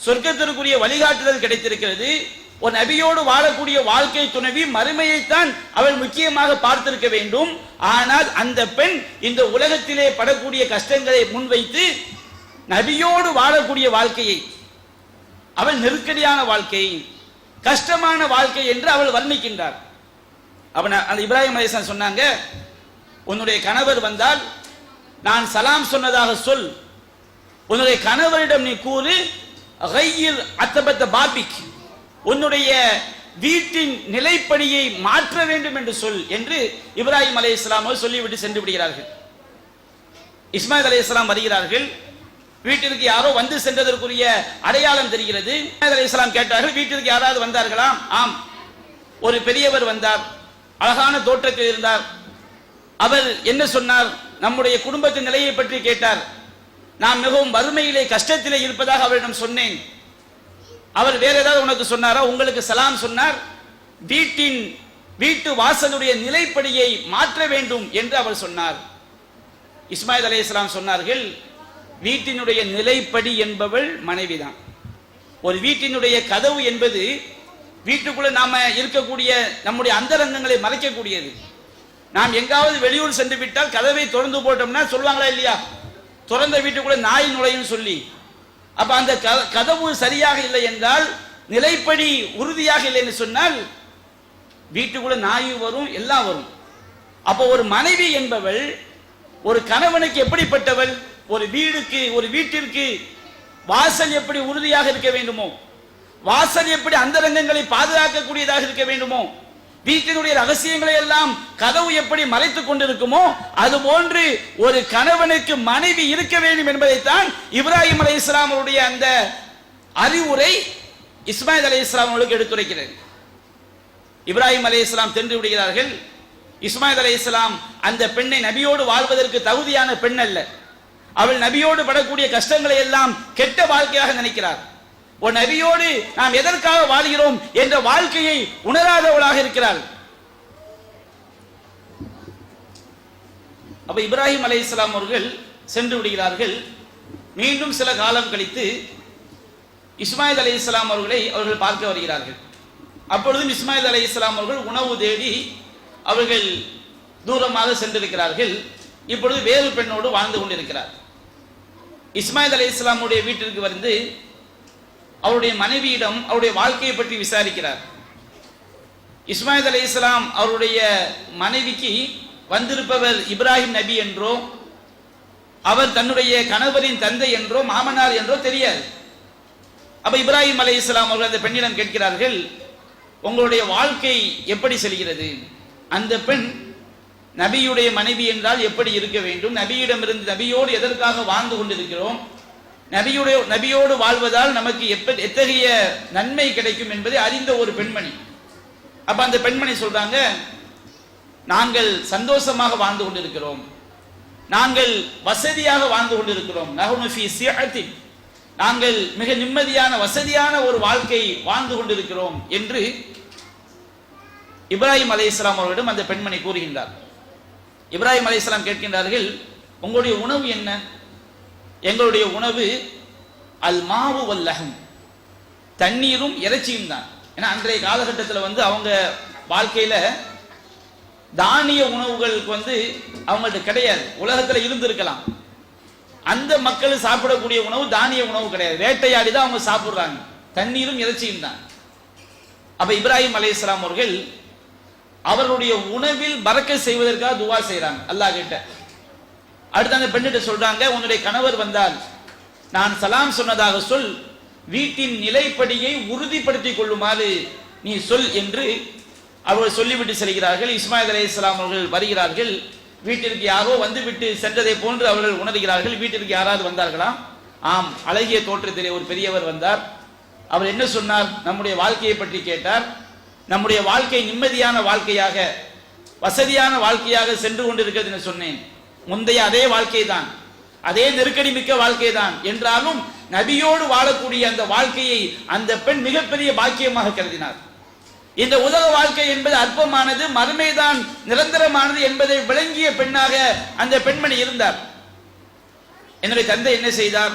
சொர்க்கத்திற்குரிய வழிகாட்டுதல் கிடைத்திருக்கிறது. ஒரு நபியோடு வாழக்கூடிய வாழ்க்கை துணைவி மறுமையைத்தான் அவள் முக்கியமாக பார்த்திருக்க வேண்டும். ஆனால் அந்த பெண் இந்த உலகத்திலே படக்கூடிய கஷ்டங்களை முன்வைத்து நபியோடு வாழக்கூடிய வாழ்க்கையை, அவள் நெருக்கடியான வாழ்க்கை, கஷ்டமான வாழ்க்கை என்று அவள் வர்ணிக்கின்றார். அந்த இப்ராஹிம் அலைஹிஸ்ஸலாம் சொன்னாங்க, உன்னுடைய கணவர் வந்தால் நான் சலாம் சொன்னதாக சொல், உன்னுடைய கணவரிடம் நீ கூறு, கையில் அத்தபத்த பாபிக், உன்னுடைய வீட்டின் நிலைப்படியை மாற்ற வேண்டும் என்று சொல் என்று இப்ராஹிம் அலைஹிஸ்ஸலாம் சொல்லிவிட்டு சென்று விடுகிறார்கள். இஸ்மாயில் அலைஹிஸ்ஸலாம் வருகிறார்கள். வீட்டிற்கு யாரோ வந்து சென்றதற்குரிய அடையாளம் தெரிகிறது. இஸ்மாயில் அலைஹிஸ்ஸலாம் கேட்டார்கள், வீட்டிற்கு யாராவது வந்தார்களா? ஆம், ஒரு பெரியவர் வந்தார், அழகான தோற்றத்தில் இருந்தார். அவர் என்ன சொன்னார்? நம்முடைய குடும்பத்தின் நிலையை பற்றி கேட்டார். நான் மிகவும் வறுமையிலே கஷ்டத்திலே இருப்பதாக அவரிடம் சொன்னேன். அவர் வேற ஏதாவது உனக்கு சொன்னாரா? உங்களுக்கு சலாம் சொன்னார். வீட்டு வாசலுடைய நிலைப்படியை மாற்ற வேண்டும் என்று அவர் சொன்னார். இஸ்மாயில் அலைஹிஸ்ஸலாம் சொன்னார்கள், வீட்டினுடைய நிலைப்படி என்பவள் மனைவிதான். ஒரு வீட்டினுடைய கதவு என்பது வீட்டுக்குள்ள நாம இருக்கக்கூடிய நம்முடைய அந்தரங்கங்களை மறைக்கக்கூடியது. நாம் எங்காவது வெளியூர் சென்று விட்டால் கதவை திறந்து போட்டோம்னா சொல்லுவாங்களா இல்லையா, திறந்த வீட்டுக்குள்ள நாய் நுழையும் சொல்லி. அப்ப அந்த கதவு சரியாக இல்லை என்றால், நிலைப்படி உறுதியாக இல்லை என்று சொன்னால் வீட்டுக்குள்ள நாய் வரும், எல்லாம் வரும். அப்போ ஒரு மனைவி என்பவள் ஒரு கணவனுக்கு எப்படிப்பட்டவள்? ஒரு வீட்டிற்கு வாசல் எப்படி உறுதியாக இருக்க வேண்டுமோ, வாசல் எப்படி அந்தரங்கங்களை பாதுகாக்கக்கூடியதாக இருக்க வேண்டுமோ, வீட்டினுடைய ரகசியங்களை எல்லாம் கதவு எப்படி மறைத்துக் கொண்டிருக்குமோ, அதுபோன்று ஒரு கணவனுக்கு மனைவி இருக்க வேண்டும் என்பதைத்தான் இப்ராஹிம் அலைஹிஸ்ஸலாம் அவருடைய அந்த அறிவுரை இஸ்மாயில் அலைஹிஸ்ஸலாம் அவர்களுக்கு எடுத்துரைக்கிறது. இப்ராஹிம் அலைஹிஸ்ஸலாம் சென்று விடுகிறார்கள். இஸ்மாயில் அலைஹிஸ்ஸலாம் அந்த பெண்ணை நபியோடு வாழ்வதற்கு தகுதியான பெண் அல்ல, அவள் நபியோடு படக்கூடிய கஷ்டங்களை எல்லாம் கெட்ட வாழ்க்கையாக நினைக்கிறார். ஒரு நபியோடு நாம் எதற்காக வாழ்கிறோம் என்ற வாழ்க்கையை உணராதவளாக இருக்கிறாள். அப்ப இப்ராஹிம் அலைஹிஸ்ஸலாம் அவர்கள் சென்று விடுகிறார்கள். மீண்டும் சில காலம் கழித்து இஸ்மாயில் அலைஹிஸ்ஸலாம் அவர்கள் பார்க்க வருகிறார்கள். அப்பொழுதும் இஸ்மாயில் அலைஹிஸ்ஸலாம் அவர்கள் உணவு தேடி அவர்கள் தூரமாக சென்றிருக்கிறார்கள். இப்பொழுது வேறு பெண்ணோடு வாழ்ந்து கொண்டிருக்கிறார். இஸ்மாயில் அலைஹிஸ்ஸலாமுடைய வீட்டிற்கு வந்து அவருடைய மனைவியிடம் அவருடைய வாழ்க்கையை பற்றி விசாரிக்கிறார். இஸ்மாயில் அலைஹிஸ்ஸலாம் அவருடைய மனைவிக்கு வந்திருப்பவர் இப்ராஹிம் நபி என்றோ, அவர் தன்னுடைய கணவரின் தந்தை என்றோ மாமனார் என்றோ தெரியாது. அப்ப இப்ராஹிம் அலைஹிஸ்ஸலாம் அவர்கள் அந்த பெண்ணிடம் கேட்கிறார்கள், உங்களுடைய வாழ்க்கை எப்படி செல்கிறது? அந்த பெண் நபியுடைய மனைவி என்றால் எப்படி இருக்க வேண்டும், நபியிடமிருந்து நபியோடு எதற்காக வாழ்ந்து கொண்டிருக்கிறோம், நபியோடு வாழ்வதால் நமக்கு எத்தகைய நன்மை கிடைக்கும் என்பதை அறிந்த ஒரு பெண்மணி. அப்ப அந்த பெண்மணி சொல்றாங்க, நாங்கள் சந்தோஷமாக வாழ்ந்து கொண்டிருக்கிறோம், நாங்கள் வசதியாக வாழ்ந்து கொண்டிருக்கிறோம், நஹ்னு ஃபீ சிஅத்தின், நாங்கள் மிக நிம்மதியான வசதியான ஒரு வாழ்க்கை வாழ்ந்து கொண்டிருக்கிறோம் என்று இப்ராஹிம் அலைஹிஸ்ஸலாம் அவர்களிடம் அந்த பெண்மணி கூறுகின்றார். இப்ராஹிம் அலைஹிஸ்ஸலாம் கேட்கின்றார்கள், உங்களுடைய உணவு என்ன? எங்களுடைய உணவு அல் மாவு வல்லஹம், தண்ணீரும் இறைச்சியும் தான். ஏன்னா அன்றைய காலகட்டத்தில் அவங்க வாழ்க்கையில தானிய உணவுகளுக்கு அவங்கள்ட்ட கிடையாது. உலகத்தில் இருந்திருக்கலாம், அந்த மக்கள் சாப்பிடக்கூடிய உணவு தானிய உணவு கிடையாது, வேட்டையாடி தான் அவங்க சாப்பிடுறாங்க, தண்ணீரும் இறைச்சியும் தான். அப்ப இப்ராஹிம் அலைஹிஸ்ஸலாம் அவர்கள் அவர்களுடைய உணவில் பரக்கத் செய்வதற்காக துவா செய்யறாங்க அல்லாஹ் கிட்ட. அடுத்து அந்த பெண்ணிட்ட சொல்றாங்க, உன்னுடைய கணவர் வந்தால் நான் சலாம் சொன்னதாக சொல், வீட்டின் நிலைப்படியை உறுதிப்படுத்திக் கொள்ளுமாறு நீ சொல் என்று அவர்கள் சொல்லிவிட்டு செல்கிறார்கள். இஸ்மாயில் அலைஹிஸ்ஸலாம் அவர்கள் வருகிறார்கள். வீட்டிற்கு யாரோ வந்துவிட்டு சென்றதை போன்று அவர்கள் உணர்கிறார்கள். வீட்டிற்கு யாராவது வந்தார்களா? ஆம், அழகிய தோற்றத்திலே ஒரு பெரியவர் வந்தார். அவர் என்ன சொன்னார்? நம்முடைய வாழ்க்கையை பற்றி கேட்டார். நம்முடைய வாழ்க்கை நிம்மதியான வாழ்க்கையாக வசதியான வாழ்க்கையாக சென்று கொண்டிருக்கிறது என்று சொன்னேன். முந்தைய அதே வாழ்க்கை தான். அதே நெருக்கடி மிக்க வாழ்க்கை தான் என்றாலும் நபியோடு வாழக்கூடிய அந்த வாழ்க்கையை அந்த பெண் மிகப்பெரிய பாக்கியமாக கருதினார். இந்த உலக வாழ்க்கை என்பது அற்பமானது, மறுமைதான் நிரந்தரமானது என்பதை விளங்கிய பெண்ணாக அந்த பெண்மணி இருந்தார். என்னுடைய தந்தை என்ன செய்தார்?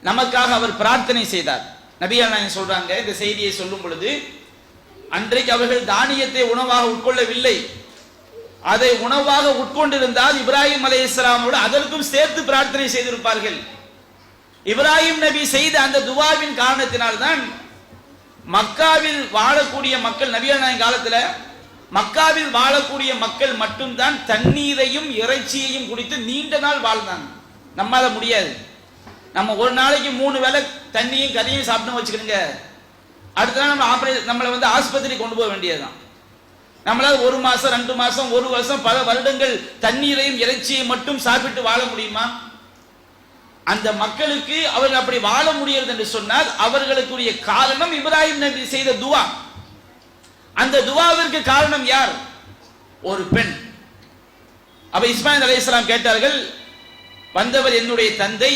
நமக்காக அவர் பிரார்த்தனை செய்தார். நபிகள் நாயகம் சொல்றாங்க, இந்த செய்தியை சொல்லும் பொழுது, அன்றைக்கு அவர்கள் தானியத்தை உணவாக உட்கொள்ளவில்லை. அதை உணவாக உட்கொண்டிருந்தால் இப்ராஹிம் அலைஹிஸ்ஸலாமோடு அதற்கும் சேர்த்து பிரார்த்தனை செய்திருப்பார்கள். இப்ராஹிம் நபி செய்த அந்த துவாவின் காரணத்தினால்தான் மக்காவில் வாழக்கூடிய மக்கள், நபிகள் நாயகம் காலத்துல மக்காவில் வாழக்கூடிய மக்கள் மட்டும்தான் தண்ணீரையும் இறைச்சியையும் குடித்து நீண்ட நாள் வாழ்ந்தாங்க. நம்மால முடியாது. நம்ம ஒரு நாளைக்கு 3 வேளை தண்ணியும் கறியும் சாப்பிட்டு வச்சுக்கிடுங்க, அடுத்த நாள் நம்மளை ஆஸ்பத்திரி கொண்டு போக வேண்டியதுதான். நம்மளால 1 மாசம் 2 மாசம் 1 வருஷம் பல வருடங்கள் தண்ணீரையும் இறைச்சியை மட்டும் சாப்பிட்டு வாழ முடியுமா? அந்த மக்களுக்கு அவர்கள் அப்படி வாழ முடியாது என்று சொன்னால் அவர்களுக்குரிய காரணம் இப்ராஹிம் நபி செய்த துவா. அந்த துவாவிற்கு காரணம் யார்? ஒரு பெண். அப்ப இஸ்மாயில் அலைஹிஸ்ஸலாம் கேட்டார்கள், வந்தவர் என்னுடைய தந்தை,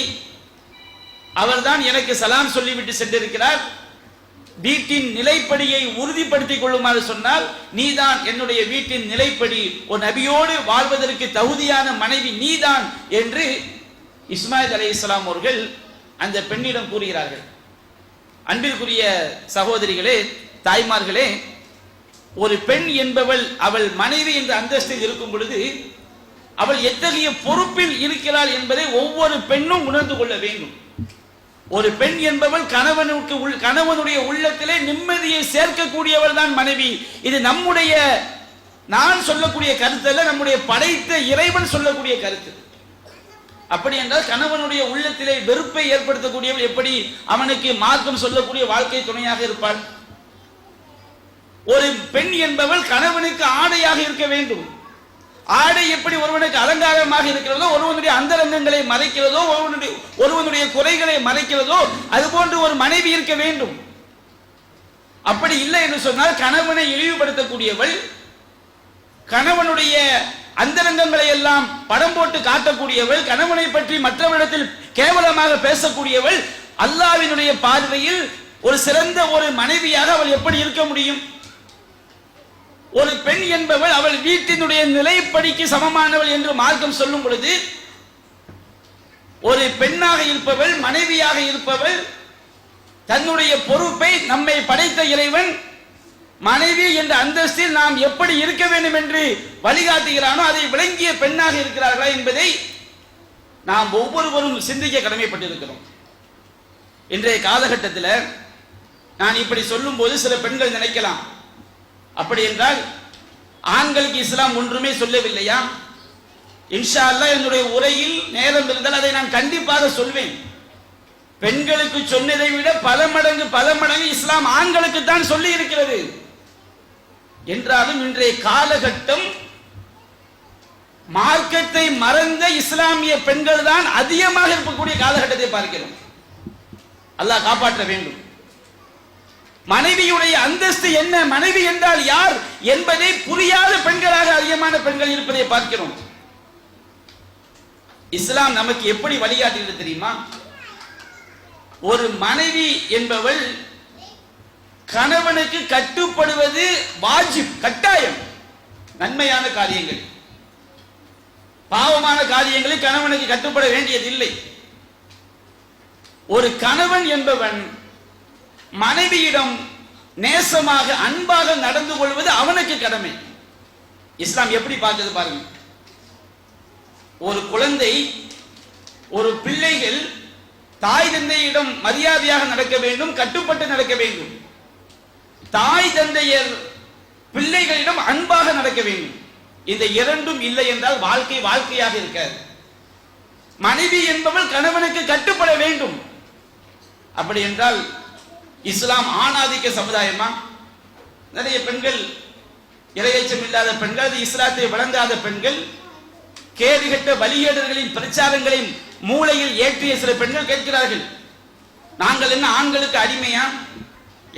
அவர்தான் எனக்கு சலாம் சொல்லிவிட்டு சென்றிருக்கிறார். வீட்டின் நிலைப்படியை உறுதிப்படுத்திக் கொள்ளுமாறு சொன்னால் நீதான் என்னுடைய வீட்டின் நிலைப்படி, ஒரு நபியோடு வாழ்வதற்கு தகுதியான மனைவி நீதான் என்று இஸ்மாயில் அலைஹிஸ்ஸலாம் அவர்கள் அந்த பெண்ணிடம் கூறுகிறார்கள். அன்பிற்குரிய சகோதரிகளே, தாய்மார்களே, ஒரு பெண் என்பவள் அவள் மனைவி என்ற அந்தஸ்தில் இருக்கும் பொழுது அவள் எத்தகைய பொறுப்பில் இருக்கிறாள் என்பதை ஒவ்வொரு பெண்ணும் உணர்ந்து கொள்ள வேண்டும். ஒரு பெண் என்பவள் கணவனுடைய உள்ளத்திலே நிம்மதியை சேர்க்கக்கூடியவள் தான் மனைவி. இது நம்முடைய நான் சொல்லக்கூடிய கருத்து அல்ல, நம்முடைய படைத்த இறைவன் சொல்லக்கூடிய கருத்து. அப்படி என்றால் கணவனுடைய உள்ளத்திலே வெறுப்பை ஏற்படுத்தக்கூடியவள் எப்படி அவனுக்கு மார்க்கம் சொல்லக்கூடிய வாழ்க்கை துணையாக இருப்பாள்? ஒரு பெண் என்பவள் கணவனுக்கு ஆடையாக இருக்க வேண்டும். ஆடை எப்படி ஒருவனுக்கு அலங்காரமாக இருக்கிறதோ, ஒருவனுடைய அந்தரங்கங்களை மறைக்கிறதோ, ஒருவனுடைய குறைகளை மறைக்கிறதோ, அதுபோன்று ஒரு மனைவி இருக்க வேண்டும். அப்படி இல்லை என்று சொன்னால் கணவனை இழிவுபடுத்தக்கூடியவள், கணவனுடைய அந்தரங்கங்களை எல்லாம் படம் போட்டு காட்டக்கூடியவள், கணவனை பற்றி மற்றவரிடத்தில் கேவலமாக பேசக்கூடியவள், அல்லாஹ்வினுடைய பார்வையில் ஒரு சிறந்த ஒரு மனைவியாக அவள் எப்படி இருக்க முடியும்? ஒரு பெண் என்பவள் அவள் வீட்டினுடைய நிலைப்படிக்கு சமமானவள் என்று மார்க்கம் சொல்லும் பொழுது, ஒரு பெண்ணாக இருப்பவள், மனைவியாக இருப்பவள் தன்னுடைய பொறுப்பை நம்மை படைத்த இறைவன் மனைவி என்ற அந்தஸ்தில் நாம் எப்படி இருக்க வேண்டும் என்று வழிகாட்டுகிறானோ அதை விளங்கிய பெண்ணாக இருக்கிறார்களா என்பதை நாம் ஒவ்வொருவரும் சிந்திக்க கடமைப்பட்டிருக்கிறோம். இன்றைய காலகட்டத்தில் நான் இப்படி சொல்லும் போது சில பெண்கள் நினைக்கலாம், அப்படி என்றால் ஆண்களுக்கு இஸ்லாம் ஒன்றுமே சொல்லவில்லையா? இன்ஷா அல்லாஹ் என்னுடைய உரையில் நேரம் இருந்தால் அதை நான் கண்டிப்பாக சொல்வேன். பெண்களுக்கு சொன்னதை விட பல மடங்கு இஸ்லாம் ஆண்களுக்கு தான் சொல்லி இருக்கிறது. என்றாலும் இன்றைய காலகட்டம் மார்க்கத்தை மறந்த இஸ்லாமிய பெண்கள் தான் அதிகமாக இருக்கக்கூடிய காலகட்டத்தை பார்க்கிறோம். அல்லாஹ் காப்பாற்ற வேண்டும். மனைவியுடைய அந்தஸ்து என்ன, மனைவி என்றால் யார் என்பதை புரியாத பெண்களாக அதிகமான பெண்கள் இருப்பதை பார்க்கிறோம். இஸ்லாம் நமக்கு எப்படி வழிகாட்டுகிறது தெரியுமா? ஒரு மனைவி என்பவள் கணவனுக்கு கட்டுப்படுவது வாஜிப், கட்டாயம். நன்மையான காரியங்கள், பாவமான காரியங்களில் கணவனுக்கு கட்டுப்பட வேண்டியதில்லை. ஒரு கணவன் என்பவன் மனைவியிடம் நேசமாக அன்பாக நடந்து கொள்வது அவனுக்கு கடமை. இஸ்லாம் எப்படி பார்க்கிறது பாருங்க. ஒரு குழந்தை, ஒரு பிள்ளைகள் தாய் தந்தையிடம் மரியாதையாக நடக்க வேண்டும், கட்டுப்பட்டு நடக்க வேண்டும். தாய் தந்தையர் பிள்ளைகளிடம் அன்பாக நடக்க வேண்டும். இந்த இரண்டும் இல்லை என்றால் வாழ்க்கையாக இருக்காது. மனைவி என்பவள் கணவனுக்கு கட்டுப்பட வேண்டும். அப்படி என்றால் இஸ்லாம் ஆணாதிக்க சமுதாயமா? நிறைய பெண்கள், இரையச்சம் இல்லாத பெண்கள், அது இஸ்லாத்தை வழங்காத பெண்கள், கேடுகட்ட வழிகேடர்களின் பிரச்சாரங்களை மூளையில் ஏற்றிய சில பெண்கள் கேட்கிறார்கள், நாங்கள் என்ன ஆண்களுக்கு அடிமையா?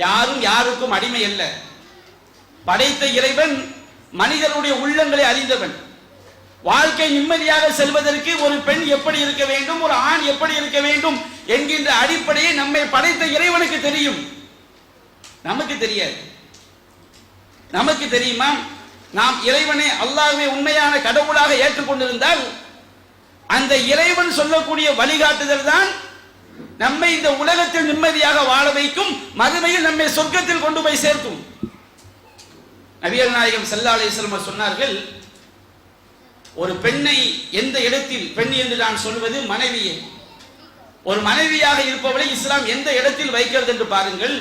யாரும் யாருக்கும் அடிமை அல்ல. படைத்த இறைவன் மனிதனுடைய உள்ளங்களை அறிந்தவன். வாழ்க்கை நிம்மதியாக செல்வதற்கு ஒரு பெண் எப்படி இருக்க வேண்டும், ஒரு ஆண் எப்படி இருக்க வேண்டும் என்கின்ற அடிப்படையை நம்மை படைத்த இறைவனுக்கு தெரியும், நமக்கு தெரியாது. நமக்கு தெரியுமா? நாம் இறைவனை அல்லாஹ்வை உண்மையான கடவுளாக ஏற்றுக்கொண்டிருந்தால் அந்த இறைவன் சொல்லக்கூடிய வழிகாட்டுதல் தான் நம்மை இந்த உலகத்தில் நிம்மதியாக வாழ வைக்கும், மறுமையில் நம்மை சொர்க்கத்தில் கொண்டு போய் சேர்க்கும். நபிகள் நாயகம் ஸல்லல்லாஹு அலைஹி வஸல்லம் சொன்னார்கள், ஒரு பெண்ணை எந்த இடத்தில், பெண் என்று நான் சொல்வது மனைவியை, ஒரு மனைவியாக இருப்பவளை இஸ்லாம் எந்த இடத்தில் வைக்கிறது என்று பாருங்கள்.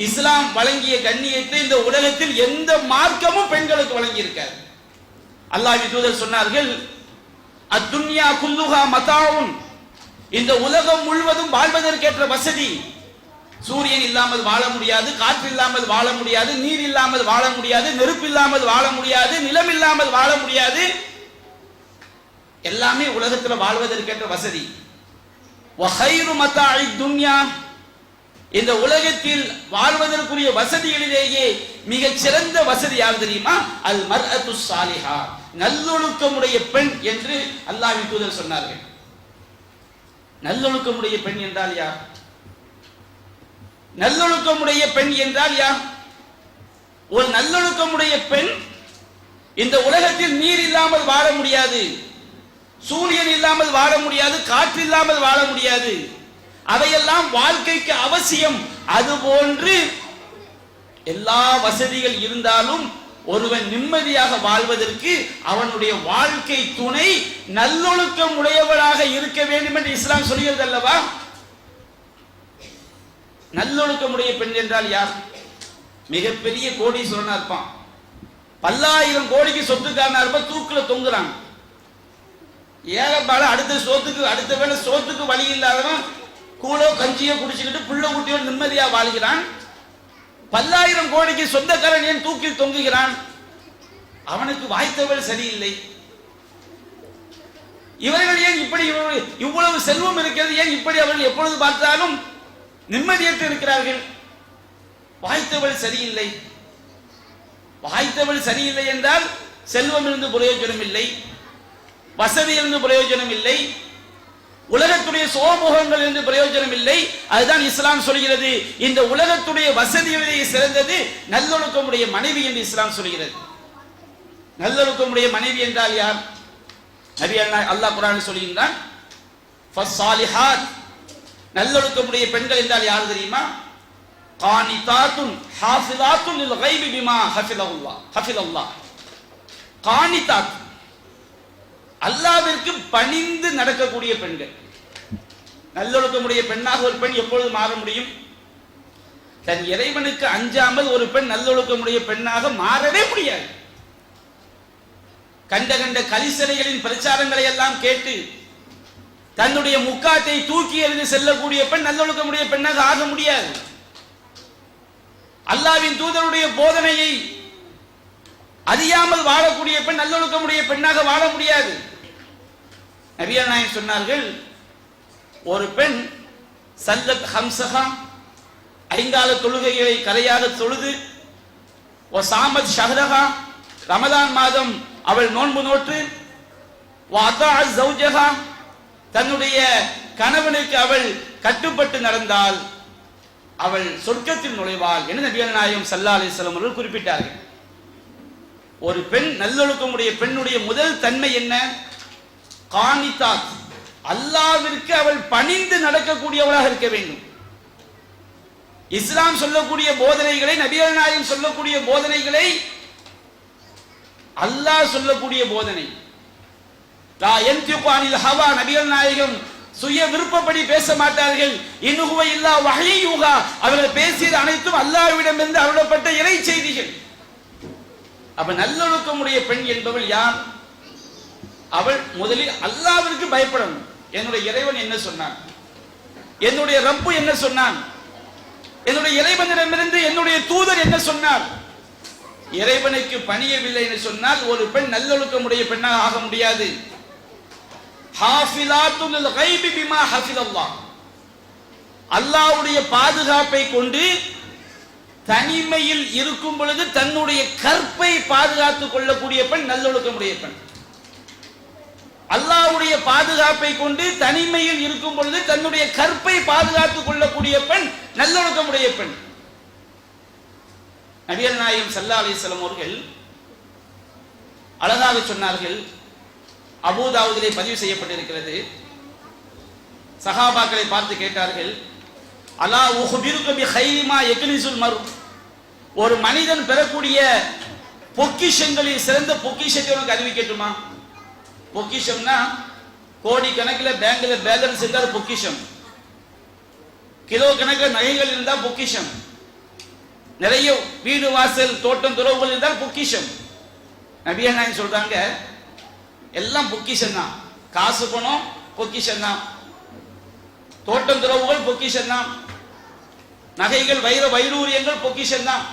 இஸ்லாம் வழங்கிய கண்ணியத்தை இந்த உலகத்தில் எந்த மார்க்கமும் பெண்களுக்கு வழங்கி இருக்காது. அல்லாஹ்வின் தூதர் சொன்னார்கள், அத்துன்யா குல்லுஹா மதாஉன், இந்த உலகம் முழுவதும் வாழ்வதற்கேற்ற வசதி. சூரியன் இல்லாமல் வாழ முடியாது, காற்று இல்லாமல் வாழ முடியாது, நீர் இல்லாமல் வாழ முடியாது, நெருப்பு இல்லாமல் வாழ முடியாது, நிலம் இல்லாமல் வாழ முடியாது. எல்லாமே உலகத்தில் வாழ்வதற்கேற்ற வசதி. வஹைரு மதாஇ துன்யா, இந்த உலகத்தில் வாழ்வதற்குரிய வசதிகளிலேயே மிகச் சிறந்த வசதி யார் தெரியுமா? அல் மர்அத்து ஸாலிஹா, நல்லொழுக்கமுடைய பெண் என்று அல்லாஹ்வின் தூதர் சொன்னார்கள். நல்லொழுக்கமுடைய பெண் என்றால் யார்? நல்லொழுக்கமுடைய பெண் என்றால் யார்? ஒரு நல்லொழுக்கமுடைய பெண் இந்த உலகத்தில் நீர் இல்லாமல் வாழ முடியாது, சூரியன் இல்லாமல் வாழ முடியாது, காற்று இல்லாமல் வாழ முடியாது. அவையெல்லாம் வாழ்க்கைக்கு அவசியம். அதுபோன்று எல்லா வசதிகள் இருந்தாலும் ஒருவன் நிம்மதியாக வாழ்வதற்கு அவனுடைய வாழ்க்கை துணை நல்லொழுக்கம் உடையவராக இருக்க வேண்டும் என்று இஸ்லாம் சொல்கிறது அல்லவா? நல்லொழுக்கமுடைய பெண் என்றால் யார்? மிகப்பெரிய கோடீஸ்வரனா இருப்பான், பல்லாயிரம் கோடிக்கு சொத்துக்காரனா இருப்பான், தூக்குல தொங்குறான். ஏகப்பால அடுத்த வேளை சோத்துக்கு வழி இல்லாதவன் கூழோ கஞ்சியோ குடிச்சுக்கிட்டு புள்ள குட்டியோட நிம்மதியா வாழ்கிறான். பல்லாயிரம் கோடிக்கு சொந்தக்காரன் ஏன் தூக்கில் தொங்குகிறான்? அவனுக்கு வாய்த்தவள் சரியில்லை. இவர்கள் ஏன் இப்படி, இவ்வளவு செல்வம் இருக்கிறது, ஏன் இப்படி அவர்கள் எப்பொழுது பார்த்தாலும் நிம்மதியற்று இருக்கிறார்கள்? வாய்த்தவள் சரியில்லை. வாய்த்தவள் சரியில்லை என்றால் செல்வம் இருந்து பிரயோஜனம் இல்லை, வசதி இருந்து பிரயோஜனம் இல்லை, உலகத்துடைய சோமுகங்கள் இருந்து பிரயோஜனம் இல்லை. அதுதான் இஸ்லாம் சொல்கிறது, இந்த உலகத்துடைய வசதிகளிலேயே சிறந்தது நல்லொழுக்கமுடைய மனைவி என்று இஸ்லாம் சொல்கிறது. நல்லொழுக்கமுடைய மனைவி என்றால் யார்? நபி அல்லாஹ் குர்ஆனில் சொல்கிறான், ஃபஸ்ஸாலிஹாத், நல்லொழுக்கமுடைய பெண்கள் என்றால் யார் தெரியுமா? கானிதாத்துன் ஹாஃபிலாத்துன் லில் கைபி பிமா ஹஃபிலல்லாஹ். கானிதாத், அல்லாஹ்விற்கு பணிந்து நடக்கக்கூடிய பெண்கள். நல்லொழுக்கமுடைய பெண்ணாக ஒரு பெண் எப்பொழுது மாற முடியும்? தன் இறைவனுக்கு அஞ்சாமல் ஒரு பெண் நல்லொழுக்கமுடைய பெண்ணாக மாறவே முடியாது. கண்ட கண்ட கலிசலைகளின் பிரச்சாரங்களை எல்லாம் கேட்டு தன்னுடைய முக்காட்டை தூக்கி எறிந்து செல்லக்கூடிய பெண் நல்லொழுக்கமுடைய பெண்ணாக ஆக முடியாது. அல்லாஹ்வின் தூதருடைய போதனையை அறியாமல் வாழக்கூடிய பெண் நல்லொழுக்கமுடைய பெண்ணாக வாழ முடியாது. நபிகள் நாயகம் சொன்னார்கள், ஒரு பெண் சல்லத் ஹம்சஹா, ஐங்கால தொழுகைகளை கலையாக தொழுது, ஓ சாமத் ஷஹரஹா, ரமதான் மாதம் அவள் நோன்பு நோற்று, வஅதாஅ ஜௌஜஹா, தன்னுடைய கணவனுக்கு அவள் கட்டுப்பட்டு நடந்தால் அவள் சொர்க்கத்தில் நுழைவாள் என்று நபிகள் நாயகம் ஸல்லல்லாஹு அலைஹி வஸல்லம் அவர்கள் குறிப்பிட்டார்கள். ஒரு பெண் நல்லொழுக்கமுடைய பெண்ணுடைய முதல் தன்மை என்ன? கானிதாத், அல்லாஹ்விற்கு அவள் பணிந்து நடக்கக்கூடியவளாக இருக்க வேண்டும். இஸ்லாம் சொல்லக்கூடிய போதனைகளை, நபிகள் நாயகம் சொல்லக்கூடிய போதனைகளை, அல்லாஹ் சொல்லக்கூடிய போதனை, லா யன்திகு அனில் ஹவா, நபிகள் நாயகம் சுய விருப்பப்படி பேச மாட்டார்கள். இன்ஹுவ இல்லா வஹ்யுஹா, அவர்கள் பேசியது அனைத்தும் அல்லாஹ்விடமிருந்து அருளப்பட்ட இறை செய்திகள். அப்ப நல்லொழுக்கமுடைய பெண் என்பவள் யார்? அவள் முதலில் அல்லாஹ்விற்கு பயப்படணும். என்னுடைய இறைவன் என்ன சொன்னான், என்னுடைய ரப்பு என்ன சொன்னான், என்னுடைய இறைவனிடமிருந்து என்னுடைய தூதர் என்ன சொன்னார். இறைவனுக்கு பணியவில்லை என்று சொன்னால் ஒரு பெண் நல்லொழுக்கமுடைய பெண்ணாக ஆக முடியாது. ஹாஃபிலாத்துல் லில் கைபி பிமா ஹஃபிலல்லாஹ், அல்லாஹ்வுடைய பாதுகாப்பை கொண்டு தனிமையில் இருக்கும் பொழுது தன்னுடைய கற்பை பாதுகாத்துக் கொள்ளக்கூடிய பெண் நல்லொழுக்கமுடைய பெண். அல்லாஹ்வுடைய பாதுகாப்பை கொண்டு தனிமையில் இருக்கும் பொழுது தன்னுடைய கற்பை பாதுகாத்துக் கொள்ளக்கூடிய பெண் நல்லொழுக்கமுடைய பெண். நபிகள் நாயகம் ஸல்லல்லாஹு அலைஹி வஸல்லம் அவர்கள் அழகாக சொன்னார்கள். அபூதாவுதிலே பதிவு செய்யப்பட்டிருக்கிறது. சஹாபாக்களை பார்த்து கேட்டார்கள், அலா உஹ்பிருக பி கைரி மா யக்னிசுல் மர், ஒரு மனிதன் பெறக்கூடிய பொக்கிஷங்களில் சிறந்த பொக்கிஷத்தை உனக்கு அறிவிக்கட்டுமா? பொக்கிஷம்னா கோடி கணக்கில் பேங்க்ல பேலன்ஸ் இருந்தால் பொக்கிஷம், கிலோ கணக்கில் நகைகள் இருந்தால் பொக்கிஷம், நிறைய வீடு வாசல் தோட்டம் துறவுகள் இருந்தால் பொக்கிஷம். நபிகள் நாயகம் சொல்றாங்க, எல்லாம் பொக்கிஷம் தான். காசு பணம் பொக்கிஷம் தான், தோட்டம் துறவுகள் பொக்கிஷம் தான், நகைகள் வைரூரியங்கள் பொக்கிஷம் தான்.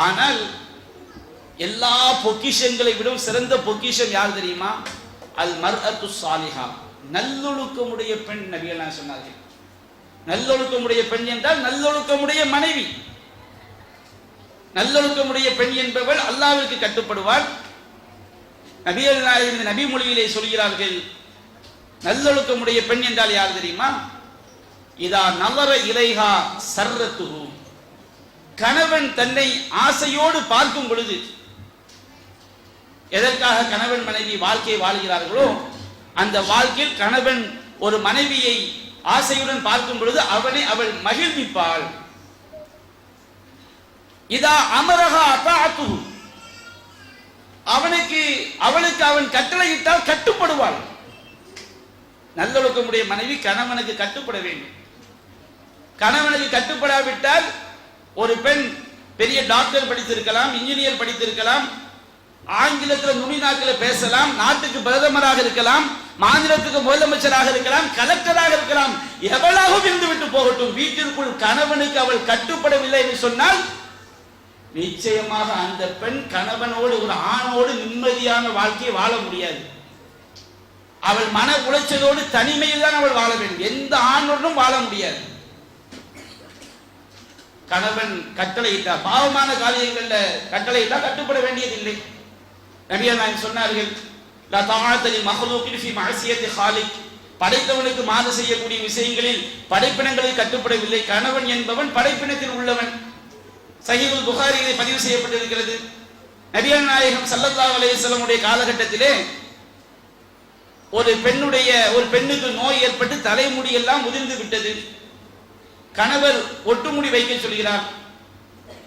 ஆனால் எல்லா பொக்கிஷங்களை விட சிறந்த பொக்கிஷம் யார் தெரியுமா? அல் மர்அத்து சாலிஹா, நல்லொழுக்கமுடைய பெண். நபிகள் நாயகம் சொன்னார்கள், நல்லொழுக்கமுடைய பெண் என்றால் நல்லொழுக்கமுடைய மனைவி. நல்லொழுக்கமுடைய பெண் என்பவள் அல்லாஹ்விற்கு கட்டுப்படுவாள். நபிகள் நாயகம் நபி மொழியிலே சொல்கிறார்கள், நல்லொழுக்கமுடைய பெண் என்றால் யார் தெரியுமா? இதா நவர இலைஹா சர்ரத்துஹு, கணவன் தன்னை ஆசையோடு பார்க்கும் பொழுது, எதற்காக கணவன் மனைவி வாழ்க்கையை வாழ்கிறார்களோ அந்த வாழ்க்கையில் கணவன் ஒரு மனைவியை ஆசையுடன் பார்க்கும் பொழுது அவள் மகிழ்விப்பாள். இதா அமரஹா அதாஅத்துஹு, அவளுக்கு அவன் கட்டளையிட்டால் கட்டுப்படுவாள். நல்லொழுக்கமுடைய மனைவி கணவனுக்கு கட்டுப்பட வேண்டும். கணவனுக்கு கட்டுப்படாவிட்டால், ஒரு பெண் பெரிய டாக்டர் படித்திருக்கலாம், இன்ஜினியர் படித்திருக்கலாம், ஆங்கிலத்தில் நுனிநாக்கில் பேசலாம், நாட்டுக்கு பிரதமராக இருக்கலாம், மாநிலத்துக்கு முதலமைச்சராக இருக்கலாம், கலெக்டராக இருக்கலாம், எவ்வளவு இருந்து விட்டு போகட்டும், வீட்டிற்குள் கணவனுக்கு அவள் கட்டுப்படவில்லை என்று சொன்னால் நிச்சயமாக அந்த பெண் கணவனோடு ஒரு ஆணோடு நிம்மதியான வாழ்க்கையை வாழ முடியாது. அவள் மன உளைச்சலோடு தனிமையில் தான் அவள் வாழ வேண்டும். எந்த ஆணோடும் வாழ முடியாது. கணவன் கட்டளையிட்டா, பாவமான காரியங்கள்ல கட்டளையிட்டா கட்டுப்பட வேண்டியதில்லை. நபிகள் நாயகம் சொன்னார்கள், லா தஆத லி மக்லூகின் ஃபீ மஅசியத்தி ஹாலிக், படைத்தவனுக்கு மாறு செய்யக்கூடிய விஷயங்களில் படைப்பினங்களுக்கு கட்டுப்படவில்லை. கணவன் என்பவன் படைப்பினத்தில் உள்ளவன். சஹீஹுல் புகாரியிலே பதிவு செய்யப்பட்டிருக்கிறது. நபிகள் நாயகம் ஸல்லல்லாஹு அலைஹி வஸல்லம் உடைய காலகட்டத்திலே ஒரு பெண்ணுக்கு நோய் ஏற்பட்டு தலைமுடி எல்லாம் உதிர்ந்து விட்டது. கணவர் ஒட்டுமுடி வைக்க சொல்கிறார்.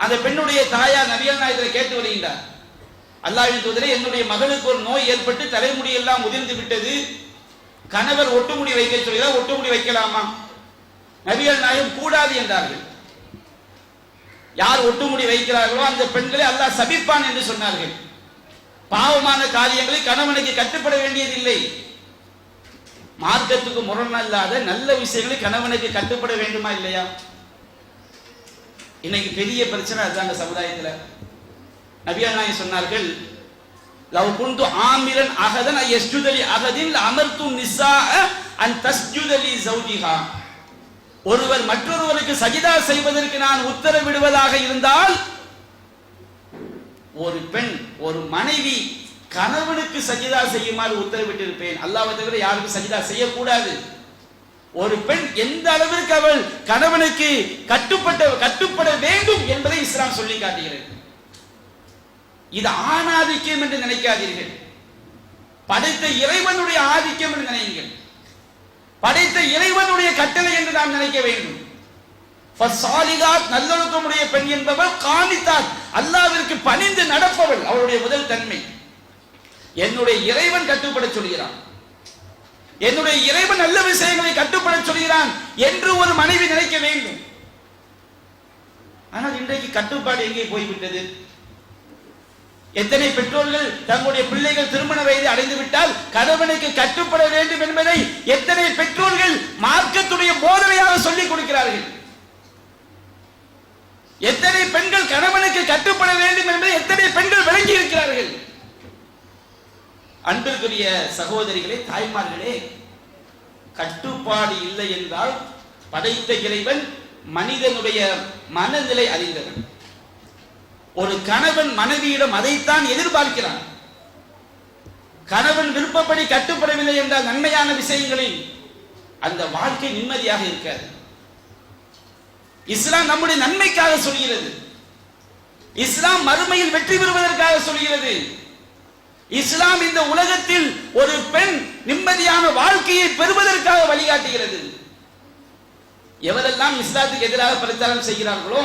அந்த பெண்ணுடைய தாயார் நபிகள் நாயகத்தை கேட்டு வருகின்றார், அல்லாஹ்வின் தூதரே, என்னுடைய மகளுக்கு ஒரு நோய் ஏற்பட்டு தலைமுடி எல்லாம் உதிர்ந்து விட்டது, கணவர் ஒட்டுமுடி வைக்க சொல்கிறார், ஒட்டுமுடி வைக்கலாமா? நபிகள் நாயகம் கூடாது என்றார்கள். யார் ஒட்டுமுடி வைக்கிறார்களோ அந்த பெண்களை அல்லாஹ் சபிப்பான் என்று சொன்னார்கள். பாவமான காரியங்களை கணவனுக்கு கட்டுப்பட வேண்டியதில்லை. மார்க்கத்துக்கு முரணல்லாத நல்ல விஷயங்களை கணவனுக்கு கட்டுப்பட வேண்டுமா இல்லையா? இன்னைக்கு பெரிய பிரச்சனை அதுதாங்க சமுதாயத்தில். நபிகள் நாயகம் சொன்னார்கள், லவ் குன்து ஆமிரன் அஹதன் யஸ்ஜுதலி அஹதின் அமர்து நிஸாஅ அன் தஸ்ஜுதலி ஜௌஜிஹா, ஒருவர் மற்றொருவருக்கு சஜிதா செய்வதற்கு நான் உத்தரவிடுவதாக இருந்தால், ஒரு பெண் ஒரு மனைவி கணவனுக்கு சஜிதா செய்யுமாறு உத்தரவிட்டிருப்பேன். அல்லாஹ்வை தவிர யாருக்கும் சஜிதா செய்யக்கூடாது. ஒரு பெண் எந்த அளவிற்கு அவள் கணவனுக்கு கட்டுப்பட வேண்டும் என்பதை இஸ்லாம் சொல்லி காட்டுகிறது. இது ஆணாதிக்கம் என்று நினைக்காதீர்கள், படைத்த இறைவனுடைய ஆதிக்கம் என்று நினையுங்கள். படைத்த இறைவனுடைய கட்டளை என்று நாம் நினைக்க வேண்டும். நல்லொழுக்கமுடைய பெண் என்பவள் காணித்தால் அல்லாஹ்விற்கு பணிந்து நடப்பவள். அவளுடைய முதல் தன்மை, என்னுடைய இறைவன் கட்டுப்பட சொல்கிறான், என்னுடைய இறைவன் நல்ல விஷயங்களை கட்டுப்பட சொல்கிறான் என்று ஒரு மனைவி நினைக்க வேண்டும். ஆனால் இன்றைக்கு கட்டுப்பாடு எங்கே போய்விட்டது? எத்தனை பெற்றோர்கள் தங்களுடைய பிள்ளைகள் திருமண வயது அடைந்து விட்டால் கணவனுக்கு கட்டுப்பட வேண்டும் என்பதை எத்தனை பெற்றோர்கள் மார்க்கத்துடைய போதனையாக சொல்லிக் கொடுக்கிறார்கள். எத்தனை பெண்கள் கணவனுக்கு கட்டுப்பட வேண்டும் என்பதை எத்தனை பெண்கள் விளங்கி இருக்கிறார்கள். அன்பிற்குரிய சகோதரிகளே, தாய்மார்களே, கட்டுப்பாடு இல்லை என்றால் படைத்த இறைவன் மனிதனுடைய மனநிலை அறிந்தவன். ஒரு கணவன் மனைவியிடம் அதைத்தான் எதிர்பார்க்கிறான். கணவன் விருப்பப்படி கட்டுப்படவில்லை என்றால் நன்மையான விஷயங்களில் அந்த வாழ்க்கை நிம்மதியாக இருக்காது. இஸ்லாம் நம்முடைய நன்மைக்காக சொல்கிறது. இஸ்லாம் மறுமையில் வெற்றி பெறுவதற்காக சொல்கிறது. இஸ்லாம் இந்த உலகத்தில் ஒரு பெண் நிம்மதியான வாழ்க்கையை பெறுவதற்காக வழிகாட்டுகிறது. எவரெல்லாம் இஸ்லாத்துக்கு எதிராக பிரச்சாரம் செய்கிறார்களோ,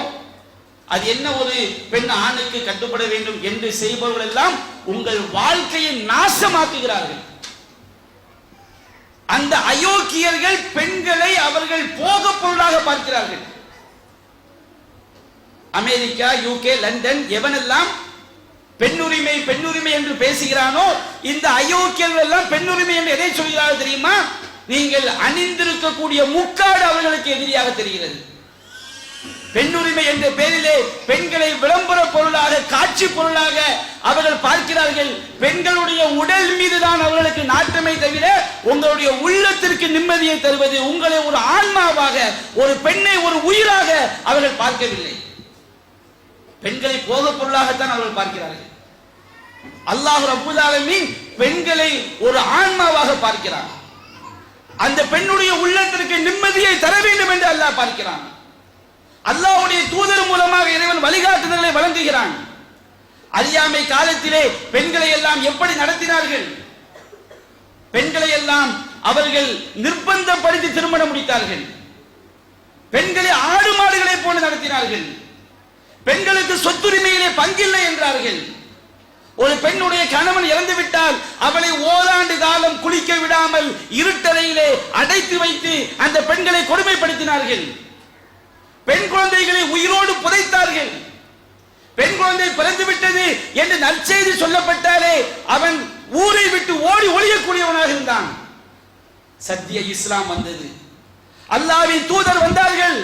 அது என்ன ஒரு பெண் ஆணுக்கு கட்டுப்பட வேண்டும் என்று செய்பவர்கள் எல்லாம் உங்கள் வாழ்க்கையை நாசமாக்குகிறார்கள். அந்த அயோக்கியர்கள் பெண்களை அவர்கள் போக பொருளாக பார்க்கிறார்கள். அமெரிக்கா, யூகே, லண்டன் எவனெல்லாம் பெண்ணுரிமை பெண்ணுரிமை என்று பேசுகிறானோ, இந்த அயோக்கியர்கள் எல்லாம் பெண்ணுரிமை என்று எதை சொல்கிறார்கள் தெரியுமா? நீங்கள் அணிந்திருக்கக்கூடிய முக்காடு அவர்களுக்கு எதிரியாக தெரிகிறது. பெண்ணுரிமை என்ற பெயரிலே பெண்களை விளம்பர பொருளாக, காட்சி பொருளாக அவர்கள் பார்க்கிறார்கள். பெண்களுடைய உடல் மீதுதான் அவர்களுக்கு நாட்டமே தவிர உங்களுடைய உள்ளத்திற்கு நிம்மதியை தருவது, உங்களை ஒரு ஆன்மாவாக, ஒரு பெண்ணை ஒரு உயிராக அவர்கள் பார்க்கவில்லை. பெண்களை போக பொருளாகத்தான் அவர்கள் பார்க்கிறார்கள். அல்லாஹ் ரப்பல் ஆலமீன் பெண்களை ஒரு ஆன்மாவாக பார்க்கிறான். அந்த பெண்ணுடைய உள்ளத்திற்கு நிம்மதியை தர வேண்டும் என்று அல்லாஹ் பார்க்கிறான். அல்லாஹ்வுடைய தூதர் மூலமாக இறைவன் வழிகாட்டுதலை வழங்குகிறான். அறியாமை காலத்திலே பெண்களை எல்லாம் எப்படி நடத்தினார்கள்? பெண்களை எல்லாம் அவர்கள் நிர்பந்தப்படுத்தி திருமணம் முடித்தார்கள். பெண்களை ஆடு மாடுகளை போல நடத்தினார்கள். பெண்களுக்கு சொத்துரிமையிலே பங்கில்லை என்றார்கள். ஒரு பெண்ணுடைய கணவன் இறந்து விட்டால் அவளை ஓராண்டு காலம் குளிக்க விடாமல் இருட்டறையிலே அடைத்து வைத்து அந்த பெண்களை கொடுமைப்படுத்தினார்கள். பெண் குழந்தைகளை உயிரோடு புதைத்தார்கள். பெண் குழந்தை பிறந்து விட்டது என்று நற்செய்தி சொல்லப்பட்டாலே அவன் ஊரை விட்டு ஓடி ஒளியக்கூடியவனாக இருந்தான். சத்திய இஸ்லாம் வந்தது. அல்லாஹ்வின் தூதர் வந்தார்கள்.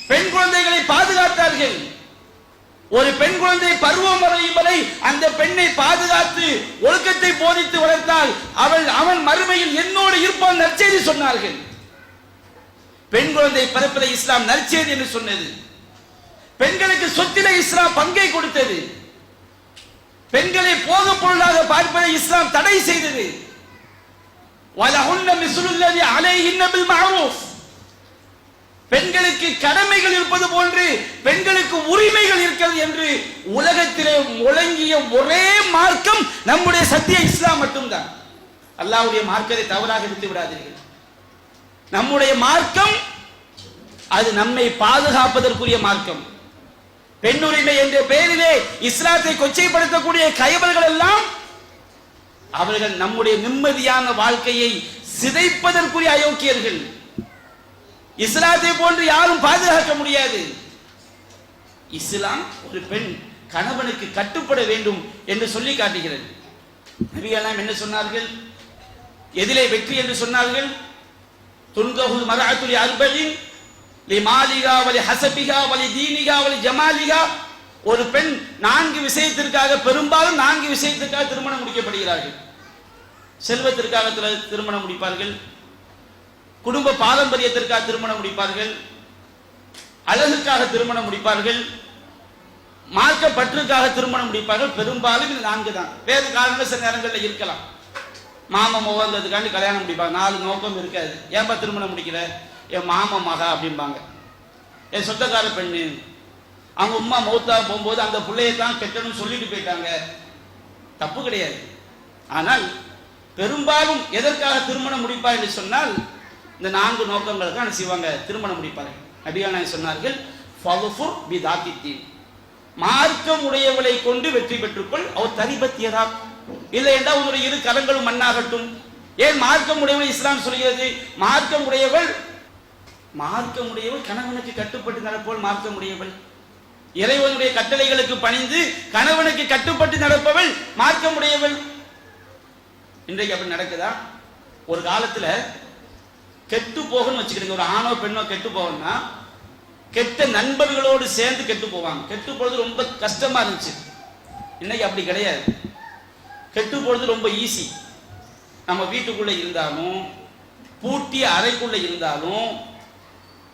பெண் குழந்தைகளை பாதுகாத்தார்கள். ஒரு பெண் குழந்தை பருவம் வரையும் வரை அந்த பெண்ணை பாதுகாத்து ஒழுக்கத்தை போதித்து வளர்த்தால் அவன் மறுமையில் என்னோடு இருப்பான் நற்செய்தி சொன்னார்கள். பெண் குழந்தை பிறப்பதை இஸ்லாம் நற்செய்தி என்று சொன்னது. பெண்களுக்கு சொத்திலே இஸ்லாம் பங்கை கொடுத்தது. பெண்களை போக பொருளாக பார்ப்பதை இஸ்லாம் தடை செய்தது. வலஹுன்ன மிஸ்லுல்லதி அலைஹின்ன பில் மஅரூஃப். பெண்களுக்கு கடமைகள் இருப்பது போன்று பெண்களுக்கு உரிமைகள் இருக்கிறது என்று உலகத்திலே முழங்கிய ஒரே மார்க்கம் நம்முடைய சத்திய இஸ்லாம் மட்டும்தான். அல்லாஹ்வுடைய மார்க்கத்தை தவறாக எடுத்து விடாதீர்கள். நம்முடைய மார்க்கம் அது நம்மை பாதுகாப்பதற்குரிய மார்க்கம். பெண்ணுரிமை என்ற பெயரிலே இஸ்லாத்தை கொச்சைப்படுத்தக்கூடிய கைவர்கள் எல்லாம் அவர்கள் நம்முடைய நிம்மதியான வாழ்க்கையை சிதைப்பதற்குரிய அயோக்கியர்கள். இஸ்லாத்தை போன்று யாரும் பாதுகாக்க முடியாது. இஸ்லாம் ஒரு பெண் கணவனுக்கு கட்டுப்பட வேண்டும் என்று சொல்லி காட்டுகிறது. நபிகள் என்ன சொன்னார்கள்? எதிலே வெற்றி என்று சொன்னார்கள்? துன்கஹுல் மர்அத்துல் அர்பஇன் லிமாலிஹா வலி ஹஸபிஹா வலி தீனிஹா வலி ஜமாலிஹா. ஒரு பெண் 4 விஷயத்திற்காக, பெரும்பாலும் 4 விஷயத்திற்காக திருமணம் முடிக்கப்படுகிறார்கள். செல்வத்திற்காக திருமணம் முடிப்பார்கள், குடும்ப பாரம்பரியத்திற்காக திருமணம் முடிப்பார்கள், அழகுக்காக திருமணம் முடிப்பார்கள், மார்க்க பற்றுக்காக திருமணம் முடிப்பார்கள். பெரும்பாலும் இந்த 4 தான். வேறு காரணங்கள் சில நேரங்களில் இருக்கலாம். மாமா மோகங்கிறதுக்காண்டி கல்யாணம் முடிப்பாங்க. 4 நோக்கம் இருக்காது. ஏன்பா திருமணம் முடிக்கிற? என் மாமா மகா அப்படிம்பாங்க. என் சொந்தக்கார பெண்ணு, அவங்க அம்மா மௌத்தா போகும்போது அந்த பிள்ளையை தான் கெட்டணும்னு சொல்லிட்டு போயிட்டாங்க. தப்பு கிடையாது. ஆனால் பெரும்பாலும் எதற்காக திருமணம் முடிப்பா என்று சொன்னால் இந்த 4 நோக்கங்களுக்காக செய்வாங்க, திருமணம் முடிப்பார்கள். நபிகள் சொன்னார்கள், ஃபதுஃபுர் பிதாத்தித்தீன். மார்க்கம் உடையவளை கொண்டு வெற்றி பெற்றுக்கொள். அவர் தரிபத்தியதா இல்லை என்றால் உன்னுடைய 2 கரங்களும் மண்ணாகட்டும். ஏன் மார்க்கம் உடையவள் இஸ்லாம் சொல்கிறது? மார்க்கம் உடையவள் கணவனுக்கு கட்டுப்பட்டு நடப்பவள் மார்க்கம் உடையவள். இறைவனுடைய கட்டளைகளுக்கு பணிந்து கணவனுக்கு கட்டுப்பட்டு நடப்பவள் மார்க்கம் உடையவள். இன்றைக்கு அப்படி நடக்குதா? ஒரு காலத்துல கெட்டு போகணும்னு வச்சுக்கிடுங்க. ஒரு ஆணோ பெண்ணோ கெட்டு போகணும்னா கெட்ட நண்பர்களோடு சேர்ந்து கெட்டு போவாங்க. கெட்டு போறது ரொம்ப கஷ்டமா இருந்துச்சு. இன்னைக்கு அப்படி கிடையாது. கெட்டு போறது ரொம்ப ஈஸி. நம்ம வீட்டுக்குள்ள இருந்தாலும், பூட்டிய அறைக்குள்ள இருந்தாலும்,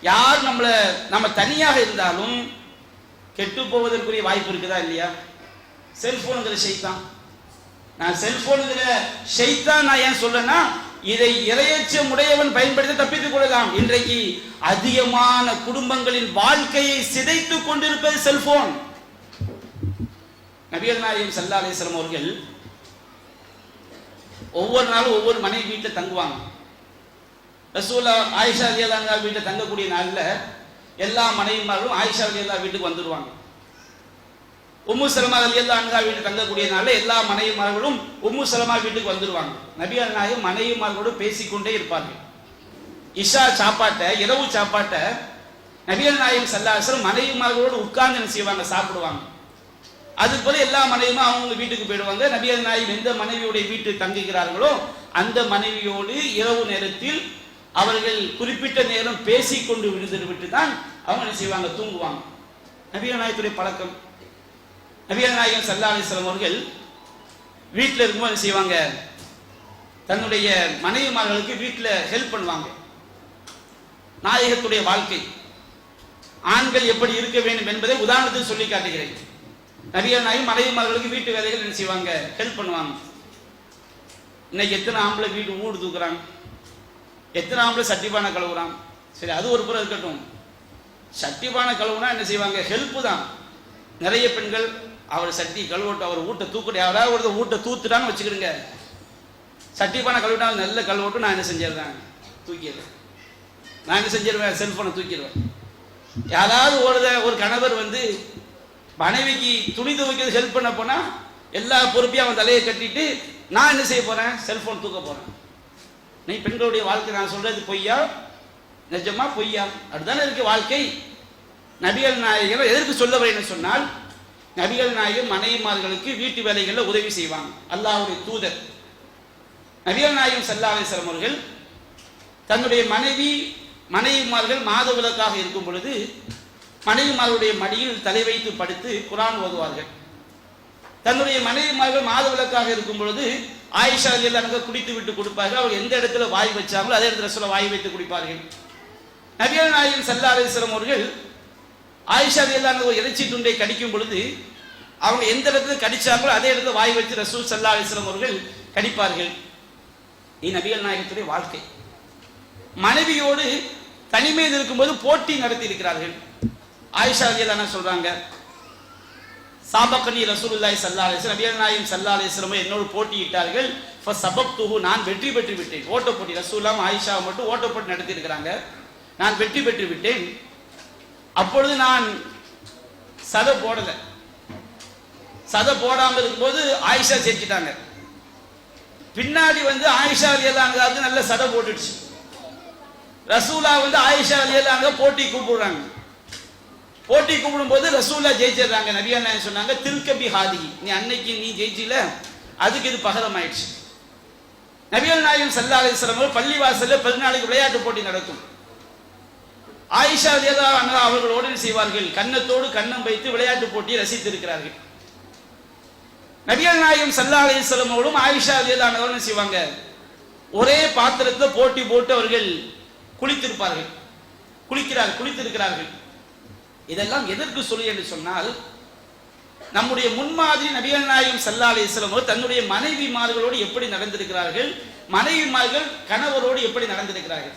யார் நம்ம தனியாக இருந்தாலும் கெட்டு போவதற்குரிய வாய்ப்பு இருக்குதா இல்லையா? செல்போனுங்கிற ஷைத்தான் நான் செல்போனுங்கிற ஷைத்தான் நான் ஏன் சொல்றேன்னா, இதை இரையச்சம் உடையவன் பயன்படுத்தி தப்பித்துக் கொள்ளலாம். இன்றைக்கு அதிகமான குடும்பங்களின் வாழ்க்கையை சிதைத்துக் கொண்டிருப்பது செல்போன். நபிகள் நாயகம் ஸல்லல்லாஹு அலைஹி வஸல்லம் அவர்கள் ஒவ்வொரு நாளும் ஒவ்வொரு மனைவி வீட்டில் தங்குவாங்க. ரசூலா ஆயிஷா ரலியல்லாஹு அன்ஹா வீட்டில் தங்கக்கூடிய நாளில் எல்லா மனைவிமார்களும் ஆயிஷா ரலியல்லாஹு வீட்டுக்கு வந்துடுவாங்க. உம்மு சலமா ரலியல்லாஹு அன்ஹா வீட்டில் தங்கக்கூடிய நாளில் எல்லா மனைவிமார்களும் உம்மு சலமா வீட்டுக்கு வந்துடுவாங்க. நபிகள் நாயகம் மனைவிமார்களோடு பேசிக்கொண்டே இருப்பார்கள். இஷா சாப்பாட்டை, இரவு சாப்பாட்டை நபிகள் நாயகம் ஸல்லல்லாஹு அலைஹி வஸல்லம் மனைவிமார்களோடு உட்கார்ந்து என்ன செய்வாங்க, சாப்பிடுவாங்க. அது போல எல்லா மனைவியுமே அவங்க வீட்டுக்கு போயிடுவாங்க. நபிகள் நாயகம் எந்த மனைவியோட வீட்டில் தங்குகிறார்களோ அந்த மனைவியோடு இரவு நேரத்தில் அவர்கள் குறிப்பிட்ட நேரம் பேசிக்கொண்டு விட்டு தான் அவங்க என்ன செய்வாங்க, தூங்குவாங்க. நபிகள் நாயகத்துடைய பழக்கம். நபிகள் நாயகம் ஸல்லல்லாஹு அலைஹி வஸல்லம் அவர்கள் வீட்டில் இருக்கும்போது என்ன செய்வாங்க, தன்னுடைய மனைவிமார்களுக்கு வீட்டில் ஹெல்ப் பண்ணுவாங்க. நாயகத்துடைய வாழ்க்கை, ஆண்கள் எப்படி இருக்க வேண்டும் என்பதை உதாரணத்துக்கு சொல்லி காட்டுகிறேன். நபிகள் நாயகம் மனைவிமார்களுக்கு வீட்டு வேலைகள் என்ன செய்வாங்க, ஹெல்ப் பண்ணுவாங்க. இன்னைக்கு எத்தனை ஆம்பளை வீட்டு ஊடு தூக்குறாங்க, எத்தனை ஆம்பளை சட்டிப்பானை கழுவுறான். சரி, அது ஒரு புறம் இருக்கட்டும். சட்டிப்பானை கழுவுனா என்ன செய்வாங்க, ஹெல்ப்பு தான். நிறைய பெண்கள் அவர் சட்டி கழுவட்டும், அவர் ஊட்ட தூக்கட்டும், யாராவது ஒரு ஊட்ட தூத்துட்டான்னு வச்சுக்கிடுங்க, சட்டிப்பானை கழுவிட்டாலும் நல்ல கழுவட்டும், நான் என்ன செஞ்சிடுறேன், தூக்கிடுறேன். நான் என்ன செஞ்சிருவேன், செல்போனை தூக்கிடுவேன். யாராவது ஒரு கணவர் வந்து மனைவிக்கு துணி துவைக்கிறது ஹெல்ப் பண்ண போனா எல்லா பொறுப்பையும் அவன் தலையை கட்டிட்டு நான் என்ன செய்ய போறேன், செல்போன் தூக்க போறேன். நீ பெண்களுடைய வாழ்க்கை நான் சொல்றது பொய்யா நிஜமா பொய்யா? அப்படித்தானே இருக்கு வாழ்க்கை. நபிகள் நாயகம் எதற்கு சொல்ல வரேன்னு சொன்னால், நபிகள் நாயகம் மனைவிமார்களுக்கு வீட்டு வேலைகளில் உதவி செய்வாங்க. அல்லாஹ்வுடைய தூதர் நபிகள் நாயகம் ஸல்லல்லாஹு அலைஹி வஸல்லம் அவர்கள் தன்னுடைய மனைவிமார்கள் மாத விலக்காக இருக்கும் பொழுது மனைவிமார்களுடைய மடியில் தலை வைத்து படுத்து குர்ஆன் ஓதுவார்கள். தன்னுடைய மனைவிமார்கள் மாத விலக்காக இருக்கும் பொழுது ஆயிஷா ரலியல்லாஹு அன்ஹா குடித்து விட்டு கொடுப்பார்கள். அவர் எந்த இடத்துல வாய் வச்சாங்களோ அதே இடத்துல ரசூலுல்லாஹ் வாய் வைத்து குடிப்பார்கள். நபிகள் நாயகம் ஸல்லல்லாஹு அலைஹி வஸல்லம் அவர்கள் ஆயிஷா ரலியல்லாஹு அன்ஹா ஒரு இறைச்சி துண்டை கடிக்கும் பொழுது அவங்க எந்த இடத்துல கடிச்சாங்களோ அதே இடத்துல வாய் வச்சு ரசூல் ஸல்லல்லாஹு அலைஹி வஸல்லம் அவர்கள் கடிப்பார்கள். இது நபிகள் நாயகத்துடைய வாழ்க்கை. மனைவியோடு தனிமையில் இருக்கும்போது போட்டி நடத்தி இருக்கிறார்கள். ஆயிஷா ரலியல்லாஹு அன்ஹா சொல்றாங்க, சாபக்கனி ரசூலுல்லாஹி ஸல்லல்லாஹு அலைஹி வஸல்லம், நபிகள் நாயகம் ஸல்லல்லாஹு அலைஹி வஸல்லம் என்னோடு போட்டியிட்டார்கள். ஃபஸபக்துஹு, நான் வெற்றி பெற்று விட்டேன். ஓட்ட போட்டி, ரசூலுல்லாஹ் ஆயிஷா மட்டும் ஓட்ட போட்டி நடத்தி இருக்கிறாங்க. நான் வெற்றி பெற்று விட்டேன். அப்பொழுது நான் சதை போடல. சதை போடாமல் இருக்கும்போது ஆயிஷா ஜெயிச்சிட்டாங்க. பின்னாடி வந்து ஆயிஷா ரலியல்லாஹு அன்ஹா நல்ல சதை போட்டுடுச்சு. ரசூலா வந்து ஆயிஷா ரலியல்லாஹு அன்ஹா போட்டி கூப்பிடுறாங்க. போட்டி கூப்பிடும் போது ரசூலா ஜெயிச்சிடுறாங்க. நபிகள் நாயகம் சொன்னாங்க, தில்கபி ஹாதி, நீ அன்னைக்கு நீ ஜெயிச்சில, அதுக்கு இது பகரம் ஆயிடுச்சு. நபிகள் நாயகம் ஸல்லல்லாஹு அலைஹி வஸல்லம் பள்ளிவாசல்ல 14 விளையாட்டு போட்டி நடக்கும். ஆயிஷா ரலியல்லாஹு அன்ஹா அவர்களோடு செய்வார்கள், கன்னத்தோடு கன்னம் வைத்து விளையாட்டு போட்டியை ரசித்திருக்கிறார்கள். நபிகள் நாயகம் ஸல்லல்லாஹு அலைஹி வஸல்லம் ஆயிஷா ரலியல்லாஹு அன்ஹா செய்வாங்க, ஒரே பாத்திரத்தில் போட்டி போட்டு அவர்கள் குளித்திருக்கிறார்கள். இதெல்லாம் எதற்கு சொல்லி என்று சொன்னால், நம்முடைய முன்மாதிரி நபிகள் நாயகம் ஸல்லல்லாஹு அலைஹி வஸல்லம் தன்னுடைய மனைவிமார்களோடு எப்படி நடந்திருக்கிறார்கள், மனைவிமார்கள் கணவரோடு எப்படி நடந்திருக்கிறார்கள்.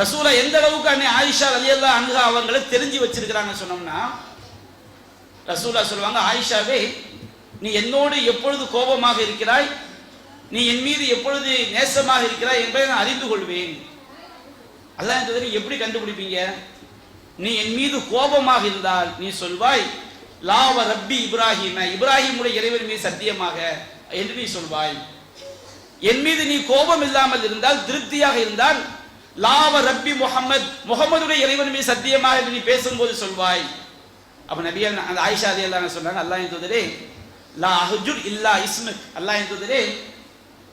ரசூலா எந்த அளவுக்கு அன்னை ஆயிஷா ரலியல்லாஹு அன்ஹா அவங்களை தெரிஞ்சு வச்சிருக்கிறாங்க சொன்னோம்னா, ரசூலா சொல்லுவாங்க, ஆயிஷாவே நீ என்னோடு எப்பொழுது கோபமாக இருக்கிறாய், நீ என் மீது எப்பொழுது நேசமாக இருக்கிறாய் என்பதை நான் அறிந்து கொள்வேன். அல்லாஹ் எப்படி கண்டுபிடிப்பீங்க? நீ என் மீது கோபமாக இருந்தால் நீ சொல்வாய், லாவ ரப்பி இப்ராஹிம, இப்ராஹிமுடைய இறைவன் மீது சத்தியமாக என்று நீ சொல்வாய். என் மீது நீ கோபம் இல்லாமல் இருந்தால், திருப்தியாக இருந்தால், லாவ ரப்பி முஹம்மத், முகமதுடைய இறைவன் மீது சத்தியமாக என்று நீ பேசும்போது சொல்வாய். அப்ப நபிகள் அந்த ஆயிஷா ரலியல்லாஹு அன்ஹா சொன்னாங்க, அல்லாஹ்வின் தூதரே, லா அஹ்ஜுர் இல்லா இஸ்மக், அல்லாஹ்வின் தூதரே,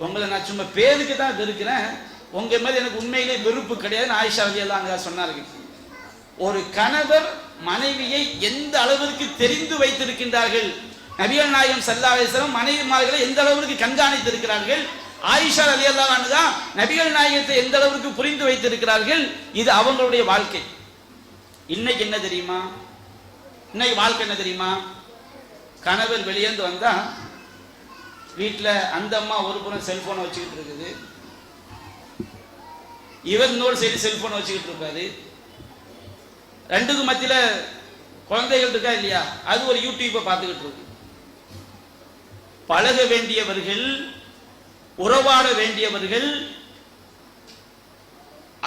உங்களை நான் சும்மா பேருக்கு தான் இருக்கிறேன், உங்க மேல எனக்கு உண்மையிலே வெறுப்பு கிடையாது. ஆயிஷா ரலியல்லாஹு அன்ஹா சொன்னார்கள். ஒரு கணவர் மனைவியை எந்த அளவிற்கு தெரிந்து வைத்திருக்கின்றார்கள், நபிகள் நாயகம் ஸல்லல்லாஹு அலைஹி வஸல்லம் மனைவிமார்களை எந்த அளவிற்கு கண்காணித்திருக்கிறார்கள், ஆயிஷா ரலியல்லாஹு அன்ஹா நபிகள் நாயகத்தை எந்த அளவிற்கு புரிந்து வைத்திருக்கிறார்கள், இது அவங்களுடைய வாழ்க்கை. இன்னைக்கு என்ன தெரியுமா, இன்னைக்கு வாழ்க்கை என்ன தெரியுமா, கணவர் வெளியேந்து வந்தா வீட்டில் அந்த அம்மா ஒரு புறம் செல்போனை வச்சுக்கிட்டு இருக்குது, இவர் இன்னொரு சைடு செல்போனை வச்சுக்கிட்டு இருப்பாரு. ரெண்டுக்கும் மத்தியில் குழந்தைகள் இருக்கா இல்லையா, அது ஒரு யூடியூப்பை பார்த்துக்கிட்டு இருக்கு. பழக வேண்டியவர்கள், உறவாட வேண்டியவர்கள்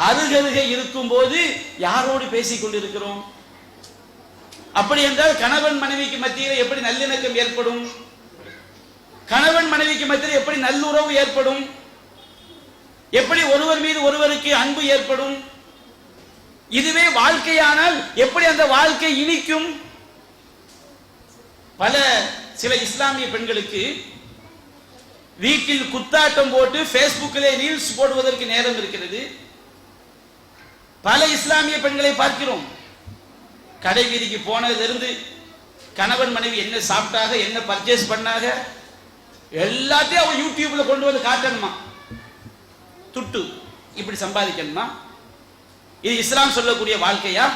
அருகருகே இருக்கும் போது யாரோடு பேசிக் கொண்டிருக்கிறோம்? அப்படி என்றால் கணவன் மனைவிக்கு மத்தியில் எப்படி நல்லிணக்கம் ஏற்படும்? கணவன் மனைவிக்கு மத்தியில் எப்படி நல்லுறவு ஏற்படும்? எப்படி ஒருவர் மீது ஒருவருக்கு அன்பு ஏற்படும்? இதுவே வாழ்க்கையானால் எப்படி அந்த வாழ்க்கை இனிக்கும்? சில இஸ்லாமிய பெண்களுக்கு வீட்டில் குத்தாட்டம் போட்டு பேஸ்புக்கிலே ரீல்ஸ் போடுவதற்கு நேரம் இருக்கிறது. பல இஸ்லாமிய பெண்களை பார்க்கிறோம். கடை வீதிக்கு போனதிலிருந்து கணவன் மனைவி என்ன சாப்பிட்டாங்க, என்ன பர்ச்சேஸ் பண்ணாங்க, எல்லாத்தையும் அவன் யூடியூப்ல கொண்டு வந்து காட்டணுமா, துட்டு இப்படி சம்பாதிக்கணுமா? இது இஸ்லாம் சொல்லக்கூடிய வாழ்க்கையா?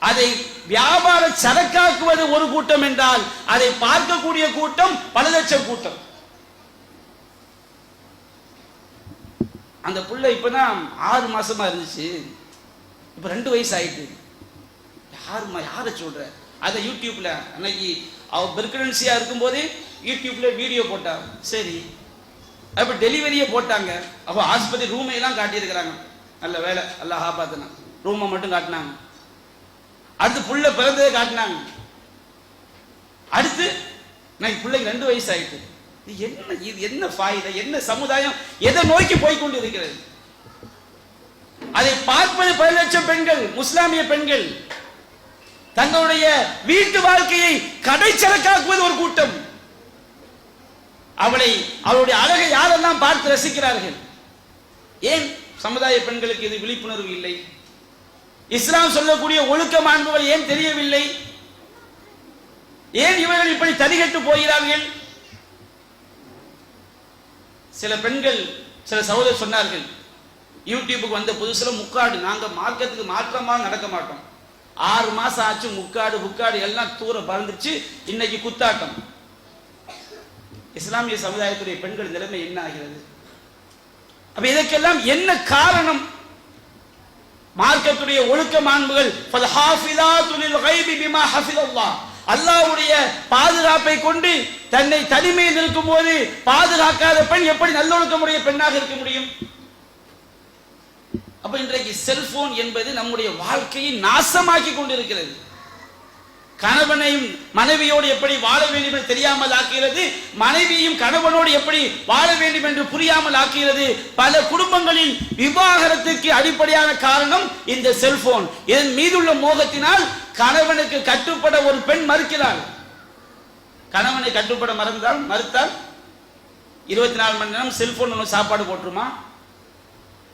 அதை வியாபார சரக்காக்குவது ஒரு கூட்டம் என்றால் அதை பார்க்கக்கூடிய கூட்டம் பல லட்சம் கூட்டம். அந்த புள்ள இப்பதான் 6 மாசமா இருந்துச்சு, இப்ப 2 வயசு ஆயிட்டு. யாரை சொல்ற? அதை யூடியூப்ல அன்னைக்கு அவ பிரெக்னன்சியா இருக்கும் போதே யூடியூப்ல வீடியோ போட்டா. சரி, அப்ப டெலிவரியை போட்டாங்க. அப்ப ஆஸ்பத்திரி ரூமை எல்லாம் காட்டியிருக்கிறாங்க. நல்ல வேலை, அல்லாஹ் காப்பாத்துனா. ரூமை மட்டும் காட்டினாங்க. அடுத்து புள்ள பிறந்ததை காட்டினாங்க. அடுத்து நான் பிள்ளைங்க 2 வயசு ஆயிட்டு. இது என்ன ஃபாயிதா? என்ன சமுதாயம் எதை நோக்கி போய்கொண்டு இருக்கிறது? அதை பார்ப்பது 10 லட்சம் பெண்கள், முஸ்லாமிய பெண்கள். தங்களுடைய வீட்டு வாழ்க்கையை கடைச்சரக்காக்குவது ஒரு கூட்டம். அவளுடைய அழகை யாரெல்லாம் பார்த்து ரசிக்கிறார்கள்? ஏன் சமுதாய பெண்களுக்கு இது விழிப்புணர்வு இல்லை? இஸ்லாம் சொல்லக்கூடிய ஒழுக்க மாண்புகள் ஏன் தெரியவில்லை? ஏன் இவர்கள் இப்படி தரிகட்டு போகிறார்கள்? சில பெண்கள், சில சகோதரர் சொன்னார்கள், யூடியூபுக்கு வந்த புதுசுல முக்காடு, நாங்க மார்க்கத்துக்கு மாற்றமா நடக்க மாட்டோம். 6 மாசம் ஆச்சு, முக்காடு எல்லாம் தூர பறந்துச்சு. இன்னைக்கு குத்தாட்டம். இஸ்லாமிய சமுதாயத்துடைய பெண்கள் நிலைமை என்ன ஆகிறது? அப்ப இதற்கெல்லாம் என்ன காரணம்? மார்க்கத்துடைய ஒழுக்க மாண்புகள் அல்லாஹ்வுடைய பாதுகாப்பை கொண்டு தன்னை தனிமையில் இருக்கும் போது பாதுகாக்காத பெண் எப்படி நல்லொழுக்கமுடைய பெண்ணாக இருக்க முடியும்? அப்ப இன்றைக்கு செல்போன் என்பது நம்முடைய வாழ்க்கையை நாசமாக்கி கொண்டிருக்கிறது. கணவனையும் மனைவியோடு எப்படி வாழ வேண்டும் என்று தெரியாமல் ஆக்குகிறது, மனைவியும் கணவனோடு எப்படி வாழ வேண்டும் என்று புரியாமல் ஆக்குகிறது. பல குடும்பங்களில் விவாகரத்துக்கு அடிப்படையான காரணம் இந்த செல்போன். இதன் மீதுள்ள மோகத்தினால் கணவனுக்கு கட்டுப்பட ஒரு பெண் மறுக்கிறாள். கணவனை கட்டுப்பட மறுத்தால் 24 மணி நேரம் செல்போன் உனக்கு சாப்பாடு போட்டுருமா?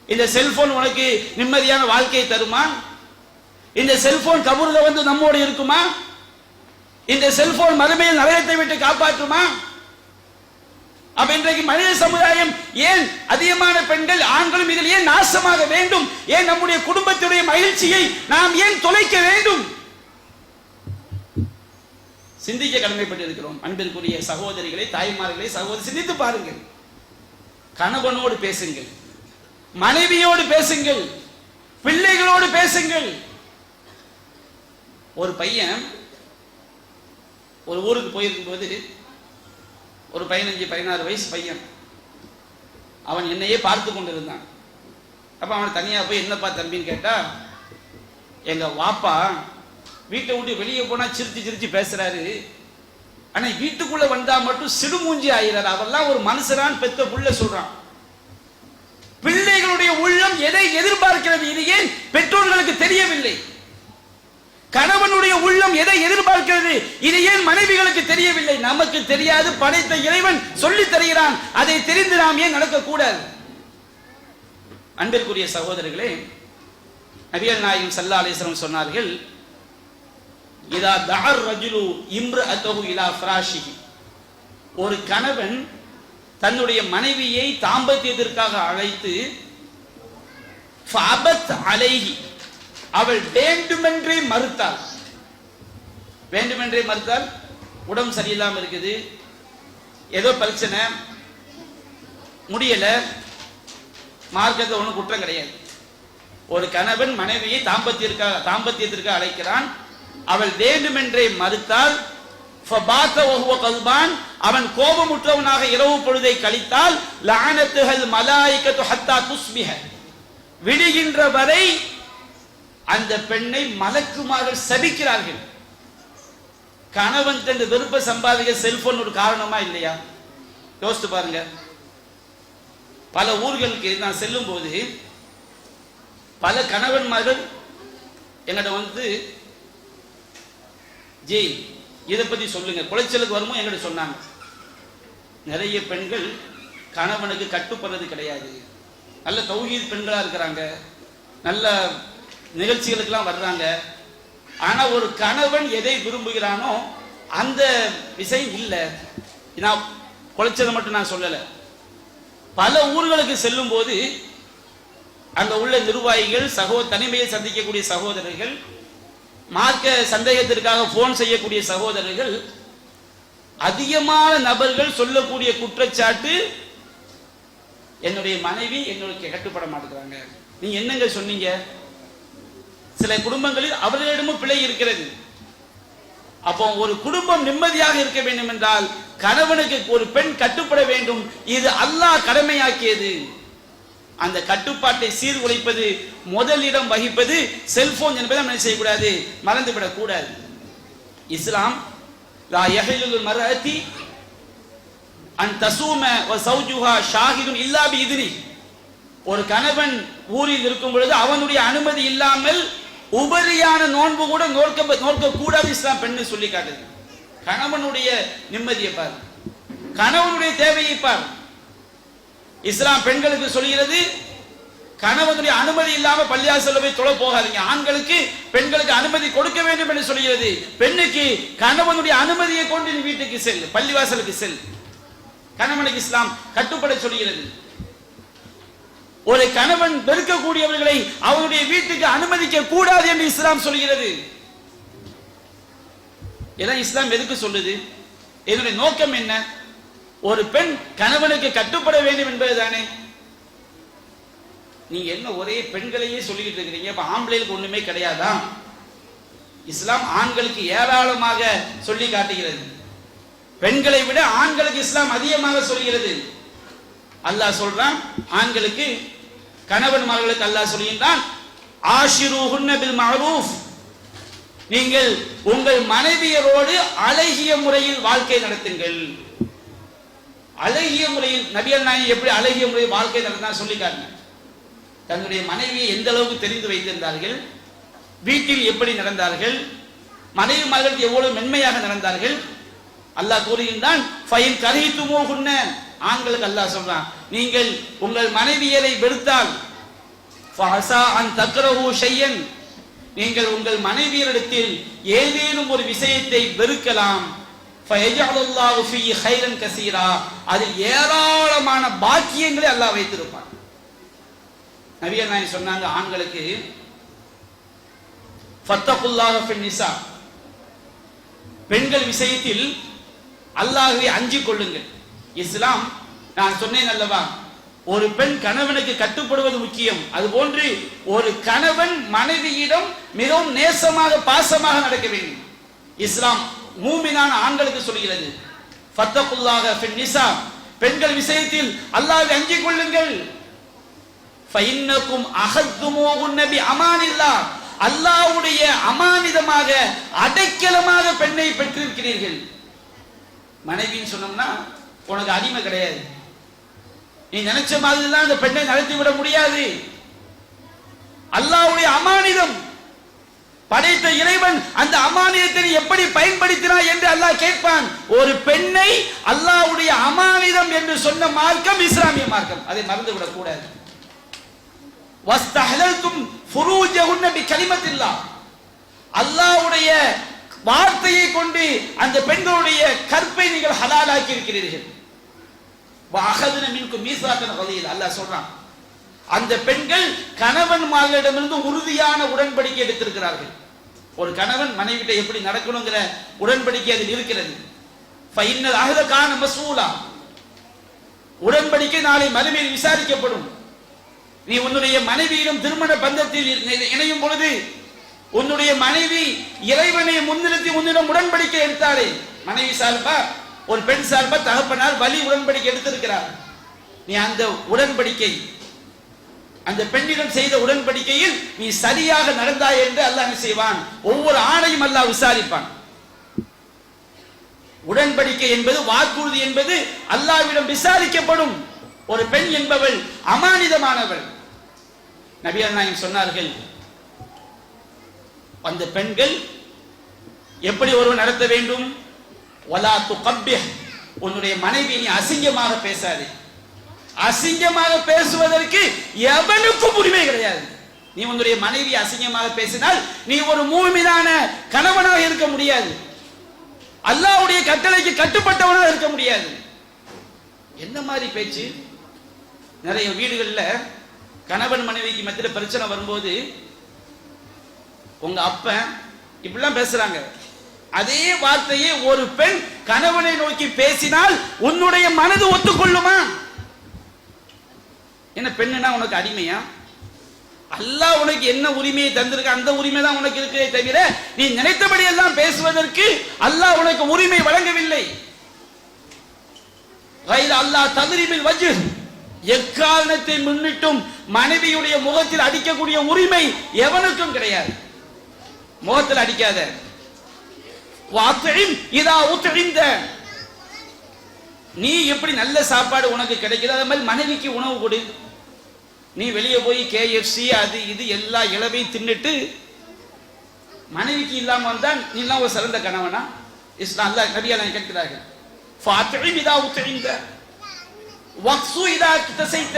இந்த செல்போன் உனக்கு நிம்மதியான வாழ்க்கையை தருமா? இந்த செல்போன் கபூர்ல வந்து நம்மோடு இருக்குமா? இந்த செல்போன் மறுமையில் நரகத்தை விட்டு காப்பாற்றுமா? அப்ப இன்றைக்கு மனித சமுதாயம் ஏன் அதிகமான பெண்கள், ஆண்களும் இதில் ஏன் நாசமாக வேண்டும்? ஏன் நம்முடைய குடும்பத்துடைய மகிழ்ச்சியை நாம் ஏன் தொலைக்க வேண்டும்? சிந்திக்க கடமைப்பட்டிருக்கிறோம். அன்பிற்குரிய சகோதரிகளை, தாய்மார்களை, சகோதரி, சிந்தித்து பாருங்கள். கணவனோடு பேசுங்கள், மனைவியோடு பேசுங்கள், பிள்ளைகளோடு பேசுங்கள். ஒரு பையன் ஒரு ஊருக்கு போயிருக்கும் போது, ஒரு 15-16 வயசு பையன், அவன் என்னையே பார்த்து கொண்டிருந்தான். அப்ப அவன் தனியா போய் என்னப்பா தம்பின்னு கேட்டா, எங்க வாப்பா வீட்டை விட்டு வெளியே போனா சிரிச்சு பேசுறாரு, ஆனா வீட்டுக்குள்ள வந்தா மட்டும் சிடுமூஞ்சி ஆகிறார். அவெல்லாம் ஒரு மனுஷரான் பெத்த புள்ள சொல்றான். பிள்ளைகளுடைய உள்ளம் எதை எதிர்பார்க்கிறது, இது ஏன் பெற்றோர்களுக்கு தெரியவில்லை? கணவனுடைய உள்ளம் எதை எதிர்பார்க்கிறது, இது ஏன் மனைவிகளுக்கு தெரியவில்லை? நமக்கு தெரியாது, படைத்த இறைவன் சொல்லி தருகிறான். அதை தெரிந்து நாம் ஏன் நடக்கக்கூடாது? அன்பிற்குரிய சகோதரர்களே, நபிகள் நாயகம் ஸல்லல்லாஹு அலைஹி வஸல்லம் சொன்னார்கள், இதா தஅர் ரஜுலு இம்ரஅத்தஹு இலா ஃபிராஷிஹி, ஒரு கணவன் தன்னுடைய மனைவியை தாம்பத்தியத்திற்காக அழைத்து, ஃபஅபத் அலைஹி, அவள் வேண்டுமென்றே மறுத்தாள். உடம்பு சரியில்லாம இருக்குது, ஏதோ பிரச்சனை முடியல, மார்க்கத்தில் ஒன்றும் குற்றம் கிடையாது. ஒரு கணவன் மனைவியை தாம்பத்தியத்திற்கு அழைக்கிறான், அவள் வேண்டுமென்றே மறுத்தால், அவன் கோபமுற்றவனாக இரவு பொழுதை கழித்தால், விடுகின்ற வரை அந்த பெண்ணை மலக்குமார்கள் சபிக்கிறார்கள். கணவன் தன் விருப்ப சம்பாதிக்க செல்போன் ஒரு காரணமா இல்லையா? யோசித்து பாருங்க. பல ஊர்களுக்கு நான் செல்லும் போது பல கணவன்மார்கள் எங்கிட்ட வந்து, ஜி இதை பத்தி சொல்லுங்க, குலைச்சலுக்கு வருமோ எங்கிட்ட சொன்னாங்க. நிறைய பெண்கள் கணவனுக்கு கட்டுப்படுறது கிடையாது. நல்ல தௌஹீத் பெண்களா இருக்கிறாங்க, நல்ல நிகழ்ச்சிகளுக்கெல்லாம் வர்றாங்க. ஆனா ஒரு கணவன் எதை விரும்புகிறானோ அந்த விஷயம் இல்லை. நான் குலைச்சதை மட்டும் நான் சொல்லல. பல ஊர்களுக்கு செல்லும் போது அங்க உள்ள நிர்வாகிகள், தனிமையை சந்திக்கக்கூடிய சகோதரர்கள், மார்க்க சந்தேகத்திற்காக போன் செய்யக்கூடிய சகோதரர்கள், அதிகமான நபர்கள் சொல்லக்கூடிய குற்றச்சாட்டு, என்னுடைய மனைவி என்னுடைய கட்டுப்பட மாட்டேங்கிறாங்க. நீங்க என்னங்க சொன்னீங்க? சில குடும்பங்களில் அவர்களிடமும் பிழை இருக்கிறது. அப்போ ஒரு குடும்பம் நிம்மதியாக இருக்க வேண்டும் என்றால் கணவனுக்கு ஒரு பெண் கட்டுப்பட வேண்டும். இது அல்லாஹ் கடமையாக்கியது. அந்த கட்டுப்பாட்டை சீர்குலைப்பது, முதலிடம் வகிப்பது செல்போன் என்பதை நம்ம செய்யக்கூடாது, மறந்துவிடக் கூடாது. இஸ்லாம் லா யஹிலுல் மர்அதி அன் தஸூம வ ஸௌஜுஹா ஷாஹிதுன் இல்லா பிஇذنி. ஒரு கணவன் ஊரில் இருக்கும் பொழுது அவனுடைய அனுமதி இல்லாமல் உபரியான நோன்பு கூட நோக்க கூடாது. இஸ்லாம் பெண்ணு சொல்லி காட்டுது. கணவனுடைய நிம்மதியை பார், கணவனுடைய தேவையை பார். இஸ்லாம் பெண்களுக்கு சொல்கிறது, கணவனுடைய அனுமதி இல்லாம பள்ளியாசல்ல போய் தொழ போகாதீங்க. ஆண்களுக்கு பெண்களுக்கு அனுமதி கொடுக்க வேண்டும் என்று சொல்கிறது. பெண்ணுக்கு கணவனுடைய அனுமதியை கொண்டு நீ வீட்டுக்கு செல், பள்ளிவாசலுக்கு செல். கணவனுக்கு இஸ்லாம் கட்டுப்பட சொல்கிறது. ஒரு கணவன் வெறுக்கக்கூடியவர்களை அவருடைய வீட்டுக்கு அனுமதிக்க கூடாது என்று இஸ்லாம் சொல்கிறது. இதான் இஸ்லாம் எதுக்கு சொல்லுது? இதனுடைய நோக்கம் என்ன? ஒரு பெண் கணவனுக்கு கட்டுப்பட வேண்டும் என்பதுதானே. நீங்க என்ன ஒரே பெண்களையே சொல்லிக்கிட்டு இருக்கிறீங்க? அப்ப ஆம்பளைகளுக்கு ஒண்ணுமே கிடையாதா? இஸ்லாம் ஆண்களுக்கு ஏராளமாக சொல்லி காட்டுகிறது. பெண்களை விட ஆண்களுக்கு இஸ்லாம் அதிகமாக சொல்கிறது. அல்லாஹ் சொல்றான், ஆண்களுக்கு கணவன்மார்களுக்கு அல்லாஹ் சொல்கின்றான், ஆஷிருஹுன்ன பில் மஅரூஃப், நீங்கள் உங்கள் மனைவியரோடு அழகிய முறையில் வாழ்க்கை நடத்துங்கள். அழகிய முறையில் நபிகள் நாயகம் எப்படி அழகிய முறையில் வாழ்க்கை நடத்தினா சொல்லி காட்டினார். தன்னுடைய மனைவியை எந்த அளவுக்கு தெரிந்து வைத்திருந்தார்கள், வீட்டில் எப்படி நடந்தார்கள், மனைவிமார்கள் எவ்வளவு மென்மையாக நடந்தார்கள். அல்லாஹ் கூறுகின்றான், ஃபைன் கரிஹ்துமூஹுன்ன, ஆண்களுக்கு அல்லாஹ் சொல்றான், நீங்கள் உங்கள் மனைவியரை வெறுத்தால், ஃபஹஸா அன் தக்ரஹு ஷையன், நீங்கள் உங்கள் மனைவியரிடத்தில் ஏதேனும் ஒரு விஷயத்தை வெறுக்கலாம், ஃபயஜஅலுல்லாஹு ஃபீஹி கைரன் கஸீரா, அதில் ஏராளமான பாக்கியங்களை அல்லாஹ் வைத்திருப்பான். நபிகள் நாயகம் சொன்னாங்க ஆண்களுக்கு, ஃபத்தகுல்லாஹ ஃபின் நிஸா, பெண்கள் விஷயத்தில் அல்லாஹ்வை அஞ்சிக் கொள்ளுங்கள். இஸ்லாம், நான் சொன்னேன் அல்லவா, ஒரு பெண் கணவனுக்கு கட்டுப்படுவது முக்கியம். அதுபோன்று ஒரு கணவன் மனைவியிடம் மிகவும் நேசமாக பாசமாக நடக்க வேண்டும். இஸ்லாம் மூமினான ஆண்களுக்கு சொல்கிறது, ஃபத்தகுல்லாஹ ஃபின் நிஸா, பெண்கள் விஷயத்தில் அல்லாஹ்வை அஞ்சிக் கொள்ளுங்கள். ஃபஇன்னகும் அஹதுமூஹுன்ன பி அமானில்லாஹ், அல்லாஹ்வுடைய அமானிதமாக அடைக்கலமாக பெண்ணை பெற்றிருக்கிறீர்கள். மனைவின்னு சொன்னோம்னா உனக்கு அடிமை கிடையாது, நீ நினைச்ச மாதிரி தான் அந்த பெண்ணை நடத்தி விட முடியாது. அல்லாஹ்வுடைய அமானிதம், படைத்த இறைவன் அந்த அமானிதத்தை எப்படி பயன்படுத்தினாய் என்று அல்லாஹ் கேட்பான். ஒரு பெண்ணை அல்லாஹ்வுடைய அமானிதம் என்று சொன்ன மார்க்கம் இஸ்லாமிய மார்க்கம், அதை மறந்துவிடக் கூடாது. வஸ்தஹலல்தும் ஃபுரூஜஹுன்ன பிகலிமத்தில்லாஹ், அல்லாஹ்வுடைய வார்த்தையை கொண்டு அந்த பெண்களுடைய கற்பை நீங்கள் ஹலாலாக்கி இருக்கிறீர்கள். வஅഖதுன மின்கும் மீசாகன் கலீல், அல்லாஹ் சொல்றான், அந்த பெண்கள் கணவன்மார்களிடமிருந்து உறுதியான உடன்படிக்கை எடுத்திருக்கிறார்கள். ஒரு கணவன் மனைவிட்ட எப்படி நடக்கணுங்கிற உடன்படிக்கை அதில் இருக்கிறது. ஃபைன்னல் அஹத கான மஸ்ஊலா, உடன்படிக்கை நாளை மறுமையில் விசாரிக்கப்படும். நீ உன்னுடைய மனைவியிடம் திருமண பந்தத்தில் இணையும் பொழுது உன்னுடைய மனைவி இறைவனை முன்னிறுத்தி உன்னிடம் உடன்படிக்கை எடுத்தாலே, மனைவி சார்பா ஒரு பெண் சார்பா தகப்பனார் வலி உடன்படிக்கை எடுத்திருக்கிறார், நீ அந்த உடன்படிக்கை அந்த பெண்ணிடம் செய்த உடன்படிக்கையில் நீ சரியாக நடந்தாய் என்று அல்லாஹ் என்ன செய்வான், ஒவ்வொரு ஆணையும் அல்லாஹ் விசாரிப்பான். உடன்படிக்கை என்பது, வாக்குறுதி என்பது அல்லாஹ்விடம் விசாரிக்கப்படும். ஒரு பெண் என்பவள் அமானிதமானவள். நபிகள் நாயகம் சொன்னார்கள், அந்த பெண்கள் எப்படி ஒருவன் நடத்த வேண்டும், வலா துகப்பிஹ், உன்னுடைய மனைவி நீ அசிங்கமாக பேசாதே. அசிங்கமாக பேசுவதற்கு எவனுக்கும் உரிமை கிடையாது. நீ உன்னுடைய மனைவி அசிங்கமாக பேசினால் நீ ஒரு மூமினான கணவனாக இருக்க முடியாது, அல்லாஹ்வுடைய கட்டளைக்கு கட்டுப்பட்டவனாக இருக்க முடியாது. என்ன மாதிரி பேச்சு? நிறைய வீடுகள்ல கணவன் மனைவிக்கு மத்தியில பிரச்சனை வரும்போது உங்க அப்பன் இப்படிலாம் பேசுறாங்க. அதே வார்த்தையை ஒரு பெண் கணவனை நோக்கி பேசினால் உன்னுடைய மனது ஒத்துக்கொள்ளுமா? என்ன பெண்ணுனா உனக்கு அடிமையா? அல்லாஹ் உனக்கு என்ன உரிமையை தந்திருக்க அந்த உரிமை தான் உனக்கு இருக்கிறே தவிர நீ நினைத்தபடி எல்லாம் பேசுவதற்கு அல்லாஹ் உனக்கு உரிமை வழங்கவில்லை. அல்லாஹ் தத்ரீபில் வஜ்ஹ், எக்காரணத்தை முன்னிட்டும் மனைவியுடைய முகத்தில் அடிக்கக்கூடிய உரிமை எவனுக்கும் கிடையாது. முகத்தில் அடிக்காத. இதா உத்இந்த, நீ எப்படி நல்ல சாப்பாடு உனக்கு கிடைக்குது அதே மாதிரி மனைவிக்கு உணவு கொடு. நீ வெளியே போய் KFC அது இது எல்லா இளவையும் தின்னுட்டு மனைவிக்கு இல்லாம வந்தா நீ எல்லாம் ஒரு சிறந்த கணவனா? இஸ்லாம் அல்லாஹ் நபியால கேட்கிறார்கள், ஃபாத்இம் இதா உத்இந்த வக்ஸு இதா தஸைத,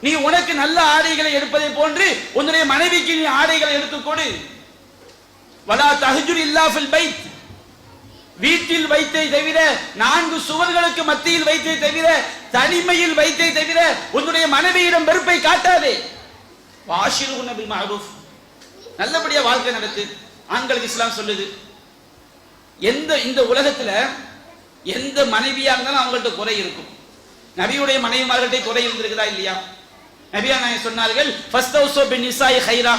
நீ உனக்கு நல்ல ஆடைகளை எடுப்பதை போன்று உன்னுடைய மனைவிக்கு நீ ஆடைகளை எடுத்துக் கொடு. வலா தஹஜுர் இல்லா ஃபில் பைத், வீட்டில் வைத்தே தவிர, நான்கு சுவர்களுக்கு மத்தியில் வைத்தே தவிர, தனிமையில் வைத்தே தவிர உன்னுடைய மனைவியிடம் வெறுப்பை காட்டாதே. வாஷிருஹுன்ன பில் மஅரூஃப், நல்லபடியா வாழ்க்கை நடத்து. ஆண்களுக்கு இஸ்லாம் சொல்லுது, இந்த உலகத்துல எந்த மனைவியா இருந்தாலும் அவங்கள்ட்ட குறை இருக்கும். நபியுடைய மனைவிமார்கள்ட்ட குறை இருந்திருக்குதா இல்லையா? நபியா நாயகம் சொன்னார்கள், ஃபஸ்தௌஸு பின் நிசாஇ கைரா,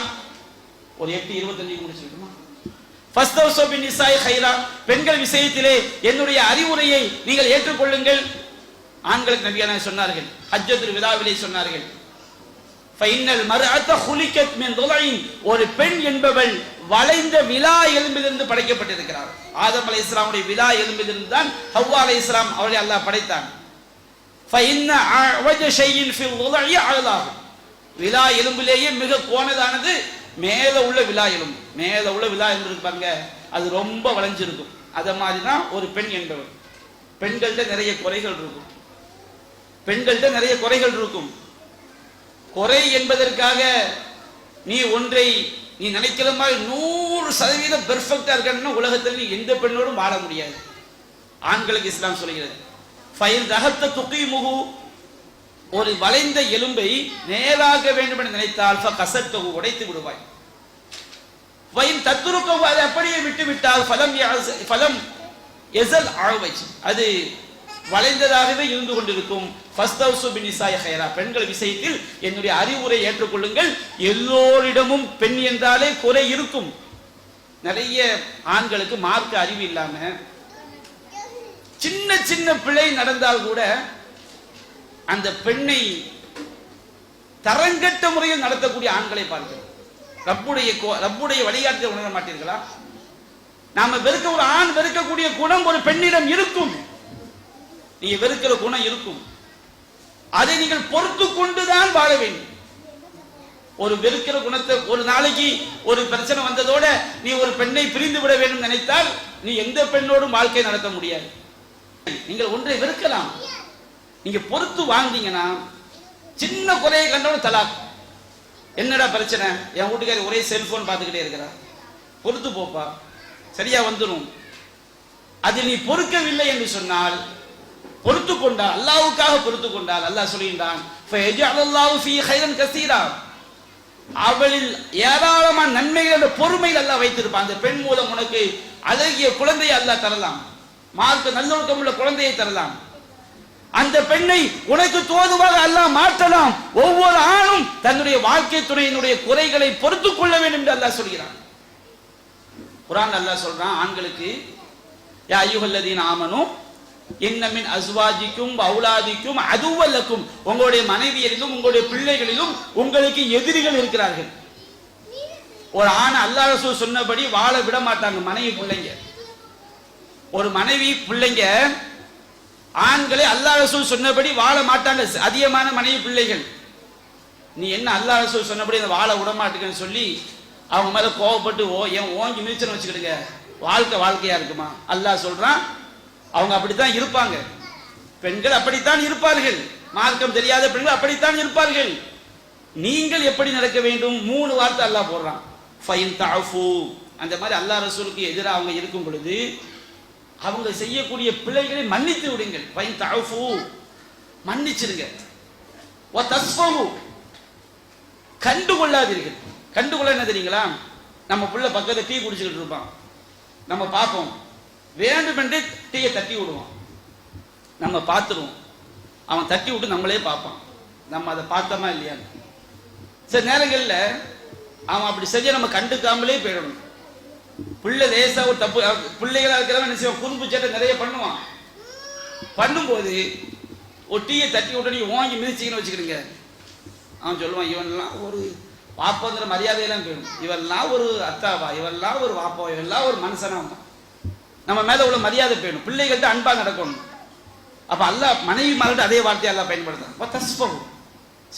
ஒரு 8:25 முடிச்சிருக்குமா? ஃபஸ்தௌஸு பின் நிசாஇ கைரா, பெண்கள் விஷயத்திலே என்னுடைய அறிவுரையை நீங்கள் ஏற்றுக்கொள்ளுங்கள். ஆண்களுக்கு நபியா நாயகம் சொன்னார்கள், ஹஜ்ஜத்துல் விதாவிலே சொன்னார்கள், ஃபைன்னல் மர்அத குலிகத் மின் துலைன், ஒரு பெண் என்பவள் வளைந்த விலா எலும்பிலிருந்து படைக்கப்பட்டிருக்கிறார். ஆதம் அலைஹிஸ்ஸலாமுடைய விலா எலும்பிலிருந்து தான் ஹவ்வா அலைஹிஸ்ஸலாம் அவளை அல்லாஹ் படைத்தான். ஃபைன்ன அஅவஜ ஷைஇன் ஃபில் துலை அலஹு, விலா எலும்பிலேயே மிக கோணதானது மேல உள்ள விலா எலும்பு. மேல உள்ள விலா எலும்பு இருக்கு பாருங்க, அது ரொம்ப வளைஞ்சிருக்கும். அத மாதிரி தான் ஒரு பெண் என்பவள். பெண்கள்கிட்ட நிறைய குறைகள் இருக்கும். பெண்கள்கிட்ட நிறைய குறைகள் இருக்கும். குறை என்பதற்காக நீ ஒன்றை நீ நினைக்கிற மாதிரி 100% பெர்ஃபெக்டா இருக்கணும்னா உலகத்தில் நீ எந்த பெண்ணோடும் வாழ முடியாது. ஆண்களுக்கு இஸ்லாம் சொல்கிறது, ஃபைல் தஹத்த துகீமுஹு, ஒரு வளைந்த எலும்பை நேராக வேண்டும் என்று நினைத்தால் ஃபகஸத்தஹு, உடைத்து விடுவாய். ஃபைன் தத்ருகஹு, அதை அப்படியே விட்டு விட்டால் ஃபலம் யஸல் அஅவஜ், அது வளைந்ததாகவே இருந்து கொண்டிருக்கும். ஃபஸ்தௌஸு பின் நிசாஇ கைரா, பெண்கள் விஷயத்தில் என்னுடைய அறிவுரை ஏற்றுக்கொள்ளுங்கள். எல்லோரிடமும் பெண் என்றாலே குறை இருக்கும். நிறைய ஆண்களுக்கு மார்க்க அறிவு இல்லாம சின்ன சின்ன பிழை நடந்தால் கூட அந்த பெண்ணை தரங்கட்ட முறையில் நடத்தக்கூடிய ஆண்களை பார்க்கிறோம். ரப்புடைய வழிகாட்டத்தை உணர மாட்டீர்களா? நாம வெறுக்க, ஒரு ஆண் வெறுக்கக்கூடிய குணம் ஒரு பெண்ணிடம் இருக்கும். நீங்க வெறுக்கிற குணம் இருக்கும். அதை நீங்கள் பொறுத்து கொண்டுதான் வாழ வேண்டும். ஒரு வெறுக்கிற குணத்தை, ஒரு நாளைக்கு ஒரு பிரச்சனை வந்ததோட நீ ஒரு பெண்ணை பிரிந்து விட வேண்டும் நினைத்தால் நீ எந்த பெண்ணோடும் வாழ்க்கை நடத்த முடியாது. நீங்கள் ஒன்றை வெறுக்கலாம், நீங்க பொறுத்து வாழ்ந்தீங்கன்னா சின்ன குறையை கண்டோட தலாக். என்னடா பிரச்சனை? என் வீட்டுக்காரி ஒரே செல்போன் பார்த்துக்கிட்டே இருக்கிறா, பொறுத்து போப்பா, சரியா வந்துடும். அது நீ பொறுக்கவில்லை என்று சொன்னால், பொறுத்து கொண்டால், அல்லாஹ்வுக்காக பொறுத்து கொண்டால், அல்லாஹ் சொல்கின்றான், ஃபயஜஅலல்லாஹு ஃபீ கைரன் கஸீரா, அவளில் ஏராளமான நன்மைகள் என்ற பொறுமையில் அல்லாஹ் வைத்திருப்பான். அந்த பெண் மூலம் உனக்கு அழகிய குழந்தையை அல்லாஹ் தரலாம். மார்க்க நல்லொழுக்கம் உள்ள குழந்தையை தரலாம். அந்த பெண்ணை உனக்கு தோதுவாக அல்லாஹ் மாற்றலாம். ஒவ்வொரு ஆணும் தன்னுடைய வாழ்க்கை துணையினுடைய குறைகளை பொறுத்துக் கொள்ள வேண்டும் என்று அல்லாஹ் சொல்கிறான். குர்ஆன் அல்லாஹ் சொல்றான் ஆண்களுக்கு, யா அய்யுஹல்லதீன ஆமனூ இன்ன மின் அஸ்வாஜிக்கும் அவுலாதிக்கும் அதுவல்லக்கும், உங்களுடைய மனைவியரிலும் உங்களுடைய பிள்ளைகளிலும் உங்களுக்கு எதிரிகள் இருக்கிறார்கள். ஒரு ஆண் அல்லாஹ் ரசூல் சொன்னபடி வாழ விட மாட்டாங்க மனைவி பிள்ளைங்க. ஒரு மனைவி பிள்ளைங்க ஆண்களை அல்லாஹ் ரசூல் சொன்னபடி வாழ மாட்டாங்க. அதிகமான மனைவி பிள்ளைகள், நீ என்ன அல்லாஹ் ரசூல் சொன்னபடி அந்த வாழ விட மாட்டேங்கன்னு சொல்லி அவங்க மேல கோவப்பட்டு ஏன் ஓங்கி மிதிச்சுன்னு வச்சுக்கிடுங்க, வாழ்க்கையா இருக்குமா? அல்லாஹ் சொல்றான் அவங்க அப்படித்தான் இருப்பாங்க. பெண்கள் அப்படித்தான் இருப்பார்கள். மார்க்கம் தெரியாத பெண்கள் அப்படித்தான் இருப்பார்கள். நீங்கள் எப்படி நடக்க வேண்டும்? 3 வார்த்தை அல்லாஹ் போடுறான். ஃபைன் தஅஃபு, அந்த மாதிரி அல்லாஹ் ரசூலுக்கு எதிராக அவங்க இருக்கும் பொழுது அவங்க செய்யக்கூடிய பிழைகளை மன்னித்து விடுங்கள். ஃபைன் தஅஃபு, மன்னிச்சிருங்க. வ தஸ்ஃபஹு, கண்டுகொள்ளாதீர்கள். கண்டுகொள்ள என்ன தெரியுங்களா? நம்ம புள்ள பக்கத்துல டீ குடிச்சுக்கிட்டு இருப்பான், நம்ம பார்ப்போம், வேண்டுமென்றே டீயை தட்டி விடுவான், நம்ம பார்த்துருவோம். அவன் தட்டி விட்டு நம்மளே பார்ப்பான், நம்ம அதை பார்த்தோமா இல்லையான்னு. சில நேரங்களில் அவன் அப்படி செஞ்ச நம்ம கண்டுக்காமலே போயிடணும். பிள்ளை லேசா ஒரு தப்பு, பிள்ளைகளா இருக்கிறவன் என்ன செய்வான், குறும்பு சேட்டை நிறைய பண்ணுவான். பண்ணும்போது ஒரு டீயை தட்டி விட்டு நீங்க ஓங்கி மிதிச்சிங்கன்னு வச்சுக்கிடுங்க, அவன் சொல்லுவான் இவன்லாம் ஒரு வாப்பாங்கிற மரியாதையெல்லாம் போயிடும், இவெல்லாம் ஒரு அத்தாவா, இவெல்லாம் ஒரு வாப்பா, இவெல்லாம் ஒரு மனுஷனா, நம்ம மேல உள்ள மரியாதை போயிடும். பிள்ளைகள்கிட்ட அன்பா நடக்கணும். அப்ப அல்லாஹ் மனைவி மார்கிட்ட அதே வார்த்தையை அல்லாஹ் பயன்படுத்தான்.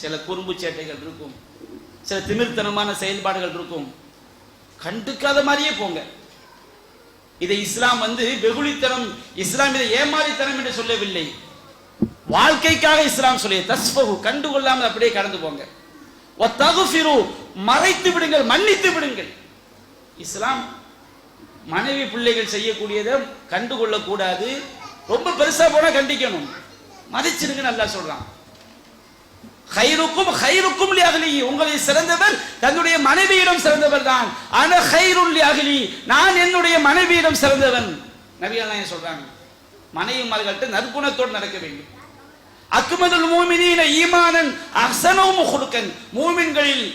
சில குறும்பு சேட்டைகள் இருக்கும், சில திமிர்த்தனமான செயல்பாடுகள் இருக்கும், கண்டுக்காத மாதிரியே போங்க. இதை இஸ்லாம் வெகுளித்தனம், இஸ்லாம் இதை ஏமாளித்தனம் என்று சொல்லவில்லை, வாழ்க்கைக்காக இஸ்லாம் சொல்லிய தஸ்ஃபஹு, கண்டுகொள்ளாமல் அப்படியே கடந்து போங்க. வத்தக்ஃபிரு, மறைத்து விடுங்கள், மன்னித்து விடுங்கள். இஸ்லாம் மனைவி பிள்ளைகள் செய்யக்கூடியதை கண்டுகொள்ள கூடாது, ரொம்ப பெருசா போனா கண்டிக்கணும், மறைச்சிருங்க அல்லாஹ் சொல்றான். கைருக்கும் கைருக்கும் லிஅஹ்லி, உங்களில் சிறந்தவர் தன்னுடைய மனைவியிடம் சிறந்தவர் தான். அன கைருல் லிஅஹ்லி, நான் என்னுடைய மனைவியிடம் சிறந்தவன். நபிகள் நாயகம் சொல்றாங்க, மனைவிமார்கள்ட்ட நற்குணத்தோடு நடக்க வேண்டும். அக்மதுல் மூமினீன ஈமானன் அஹ்ஸனுஹும் குலுகன், மூமின்களில்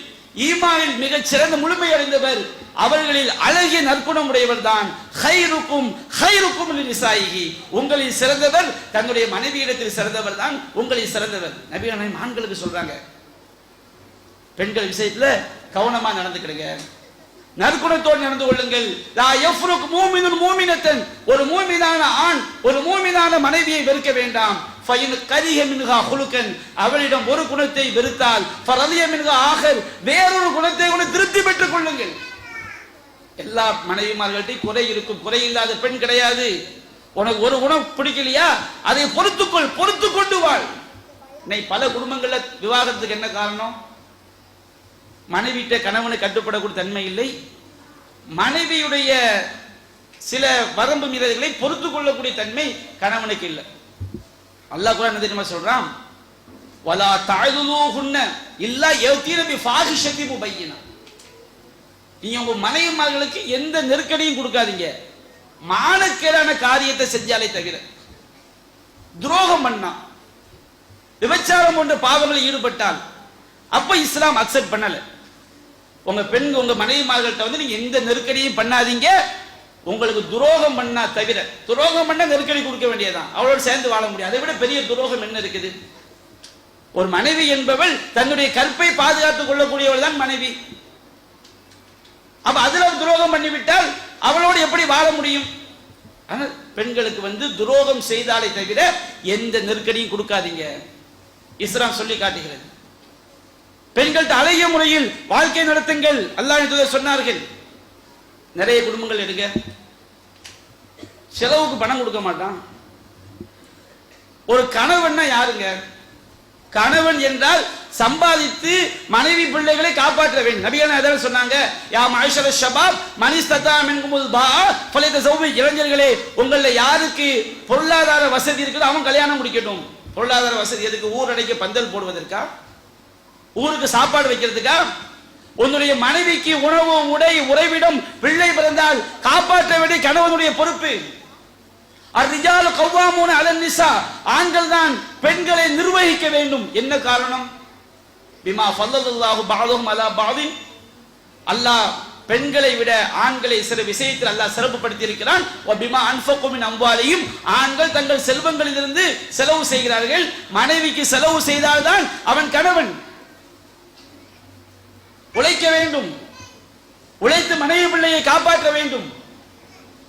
ஈமானில் மிகச் சிறந்த முழுமை அடைந்தவர், அவர்களில் அழகிய நற்குணம் உடையவர் தான். கைருக்கும் கைருக்கும் லிநிசாயிஹி, உங்களில் சிறந்தவர் தன்னுடைய மனைவியிடத்தில் சிறந்தவர் தான் உங்களில் சிறந்தவர். நபிகள் நாயகம் ஆண்களுக்கு சொல்றாங்க, பெண்கள் விஷயத்துல கவனமா நடந்துக்கிடுங்க, நற்குணத்தோடு நடந்து கொள்ளுங்கள். லா யஃப்ருக் மூமினுன் மூமினத்தன், ஒரு மூமினான ஆண் ஒரு மூமினான மனைவியை வெறுக்க வேண்டாம். ஃபைன் கரிஹ மின்ஹா குலுகன், அவளிடம் ஒரு குணத்தை வெறுத்தால் ஃபரலிய மின்ஹா ஆகர், வேறொரு குணத்தை கூட திருப்தி பெற்றுக் கொள்ளுங்கள். எல்லா மனைவிமார்கள்ட்டையும் குறை இருக்கும், குறை இல்லாத பெண் கிடையாது. உனக்கு ஒரு குணம் பிடிக்கலையா, அதை பொறுத்துக்கொள், பொறுத்து கொண்டு வாழ். இன்னைக்கு பல குடும்பங்கள்ல விவாகரத்துக்கு என்ன காரணம்? மனைவிட்ட கணவனை கட்டுப்படக்கூடிய தன்மை இல்லை, மனைவியுடைய சில வரம்பு மீறல்களை பொறுத்து கொள்ளக்கூடிய தன்மை கணவனுக்கு இல்லை. அல்லாஹ் குர்ஆன் என்ன தெரியுமா சொல்றான்? வலா தஅதுலுஹுன்ன இல்லா யதீன பிஃபாஹிஷத்தி முபையினா, நீங்க உங்க மனைவிமார்களுக்கு எந்த நெருக்கடியும் கொடுக்காதீங்க, மானக்கேடான காரியத்தை செஞ்சாலே தவிர. துரோகம் பண்ணா, விபச்சாரம் போன்ற பாவங்களில் ஈடுபட்டால் அப்ப இஸ்லாம் அக்செப்ட் பண்ணல. உங்க பெண் உங்க மனைவிமார்கள்ட்ட நீங்க எந்த நெருக்கடியும் பண்ணாதீங்க, உங்களுக்கு துரோகம் பண்ணா தவிர. துரோகம் பண்ணா நெருக்கடி கொடுக்க வேண்டியதான், அவளோடு சேர்ந்து வாழ முடியாது. அதை விட பெரிய துரோகம் என்ன இருக்குது? ஒரு மனைவி என்பவள் தன்னுடைய கற்பை பாதுகாத்துக் கொள்ளக்கூடியவள் தான் மனைவி. அப்ப அதுல துரோகம் பண்ணிவிட்டால் அவளோடு எப்படி வாழ முடியும்? பெண்களுக்கு துரோகம் செய்தாலே தவிர எந்த நெருக்கடியும் கொடுக்காதீங்க, இஸ்லாம் சொல்லி காட்டுகிறது. பெண்கள்ட்ட அழகிய முறையில் வாழ்க்கை நடத்துங்கள், அல்லாஹ் சொன்னார்கள். நிறைய குடும்பங்கள் எடுங்க, செலவுக்கு பணம் கொடுக்க மாட்டான். ஒரு கணவன்னா யாருங்க? கணவன் என்றால் சம்பாதித்து மனைவி பிள்ளைகளை காப்பாற்ற வேண்டும். நபிகள் நாயகம் சொன்னாங்க, யா மஅஷர ஷபாப் மன் இஸ்ததா மின்குமுல் பாஅ ஃபலியதஸவ்விஜ், இளைஞர்களே உங்கள யாருக்கு பொருளாதார வசதி இருக்குதோ அவன் கல்யாணம் முடிக்கட்டும். பொருளாதார வசதி எதுக்கு? ஊரடைக்க பந்தல் போடுவதற்கா? ஊருக்கு சாப்பாடு வைக்கிறதுக்கா? உன்னுடைய மனைவிக்கு உணவு, உடை, உறைவிடம், பிள்ளை பிறந்தால் காப்பாற்ற வேண்டிய கணவனுடைய பொறுப்பு. அர்ரிஜாலு கவ்வாமூன அலன் நிசா, ஆண்கள் தான் பெண்களை நிர்வகிக்க வேண்டும். என்ன காரணம்? பிமா ஃபல்லல்லாஹு பஅதுஹும் அலா பஅதின், அல்லாஹ் பெண்களை விட ஆண்களை சில விஷயத்தில் அல்லாஹ் சிறப்புப்படுத்தி இருக்கிறான். வபிமா அன்ஃபகு மின் அம்வாலிஹிம், ஆண்கள் தங்கள் செல்வங்களிலிருந்து செலவு செய்கிறார்கள். மனைவிக்கு செலவு செய்தால்தான் அவன் கணவன். உழைக்க வேண்டும், உழைத்து மனைவி பிள்ளையை காப்பாற்ற வேண்டும்.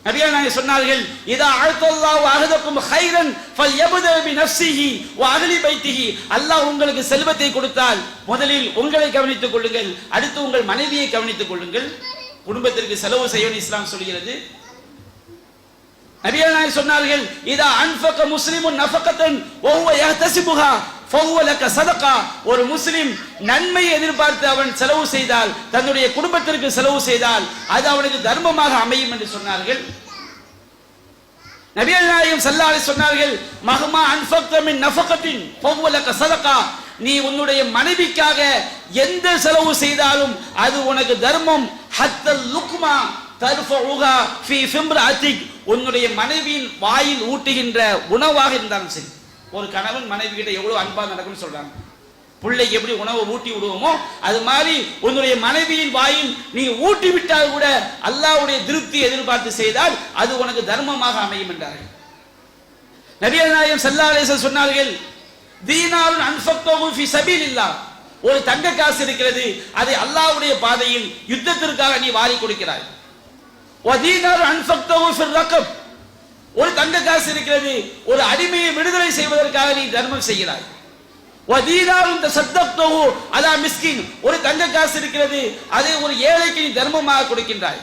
நபிகள் நாயகம் சொன்னார்கள், இதா அஅதல்லாஹு அஹதக்கும் கைரன் ஃபல்யப்தா பினஃப்ஸிஹி வ அஹ்லி பைத்திஹி, அல்லாஹ் உங்களுக்கு செல்வத்தை கொடுத்தால் முதலில் உங்களை கவனித்துக் கொள்ளுங்கள், அடுத்து உங்கள் மனைவியை கவனித்துக் கொள்ளுங்கள். குடும்பத்திற்கு செலவு செய்ய இஸ்லாம் சொல்கிறது. நபிகள் நாயகம் சொன்னார்கள், இதா அன்ஃபக முஸ்லிமுன் நஃபகத்தன் வ ஹுவ யஹ்தஸிபுஹா ஃபஹுவ லக ஸதகா, ஒரு முஸ்லிம் நன்மையை எதிர்பார்த்து அவன் செலவு செய்தால், தன்னுடைய குடும்பத்திற்கு செலவு செய்தால் அது அவனுக்கு தர்மமாக அமையும் என்று சொன்னார்கள். நபிகள் நாயகம் ஸல்லல்லாஹு அலைஹி சொன்னார்கள், மஹ்மா அன்ஃபக்த மின் நஃபகத்தின் ஃபஹுவ லக ஸதகா, நீ உன்னுடைய மனைவிக்காக எந்த செலவு செய்தாலும் அது உனக்கு தர்மம். ஹத்தல் லுக்மா தர்ஃபஉஹா ஃபீ ஃபிம்ரஅத்திக், உன்னுடைய மனைவியின் வாயில் ஊட்டுகின்ற உணவாக இருந்தாலும் சரி. ஒரு கணவன் மனைவி கிட்ட எவ்வளவு அன்பா நடக்கும்னு சொல்றாங்க. பிள்ளைக்கு எப்படி உணவை ஊட்டி விடுவோமோ அது மாதிரி உன்னுடைய மனைவியின் வாயில் நீ ஊட்டி விட்டால் கூட அல்லாஹ்வுடைய திருப்தியை எதிர்பார்த்து செய்தால் அது உனக்கு தர்மமாக அமையும் என்றார்கள். நபிகள் நாயகம் ஸல்லல்லாஹு அலைஹி வஸல்லம் சொன்னார்கள், தீனாருன் அன்ஃபக்தஹு ஃபீ சபீலில்லாஹ், ஒரு தங்க காசு இருக்கிறது, அதை அல்லாஹ்வுடைய பாதையில் யுத்தத்திற்காக நீ வாரி கொடுக்கிறாய். வ தீனாருன் அன்ஃபக்தஹு ஃபிர் ரகப், ஒரு தங்க காசு இருக்கிறது, ஒரு அடிமையை விடுதலை செய்வதற்காக நீ தர்மம் செய்கிறாய். வதீனாரும் தஸத்தக்தஹு அலா மிஸ்கின், ஒரு தங்க காசு இருக்கிறது, அதை ஒரு ஏழைக்கு நீ தர்மமாக கொடுக்கின்றாய்.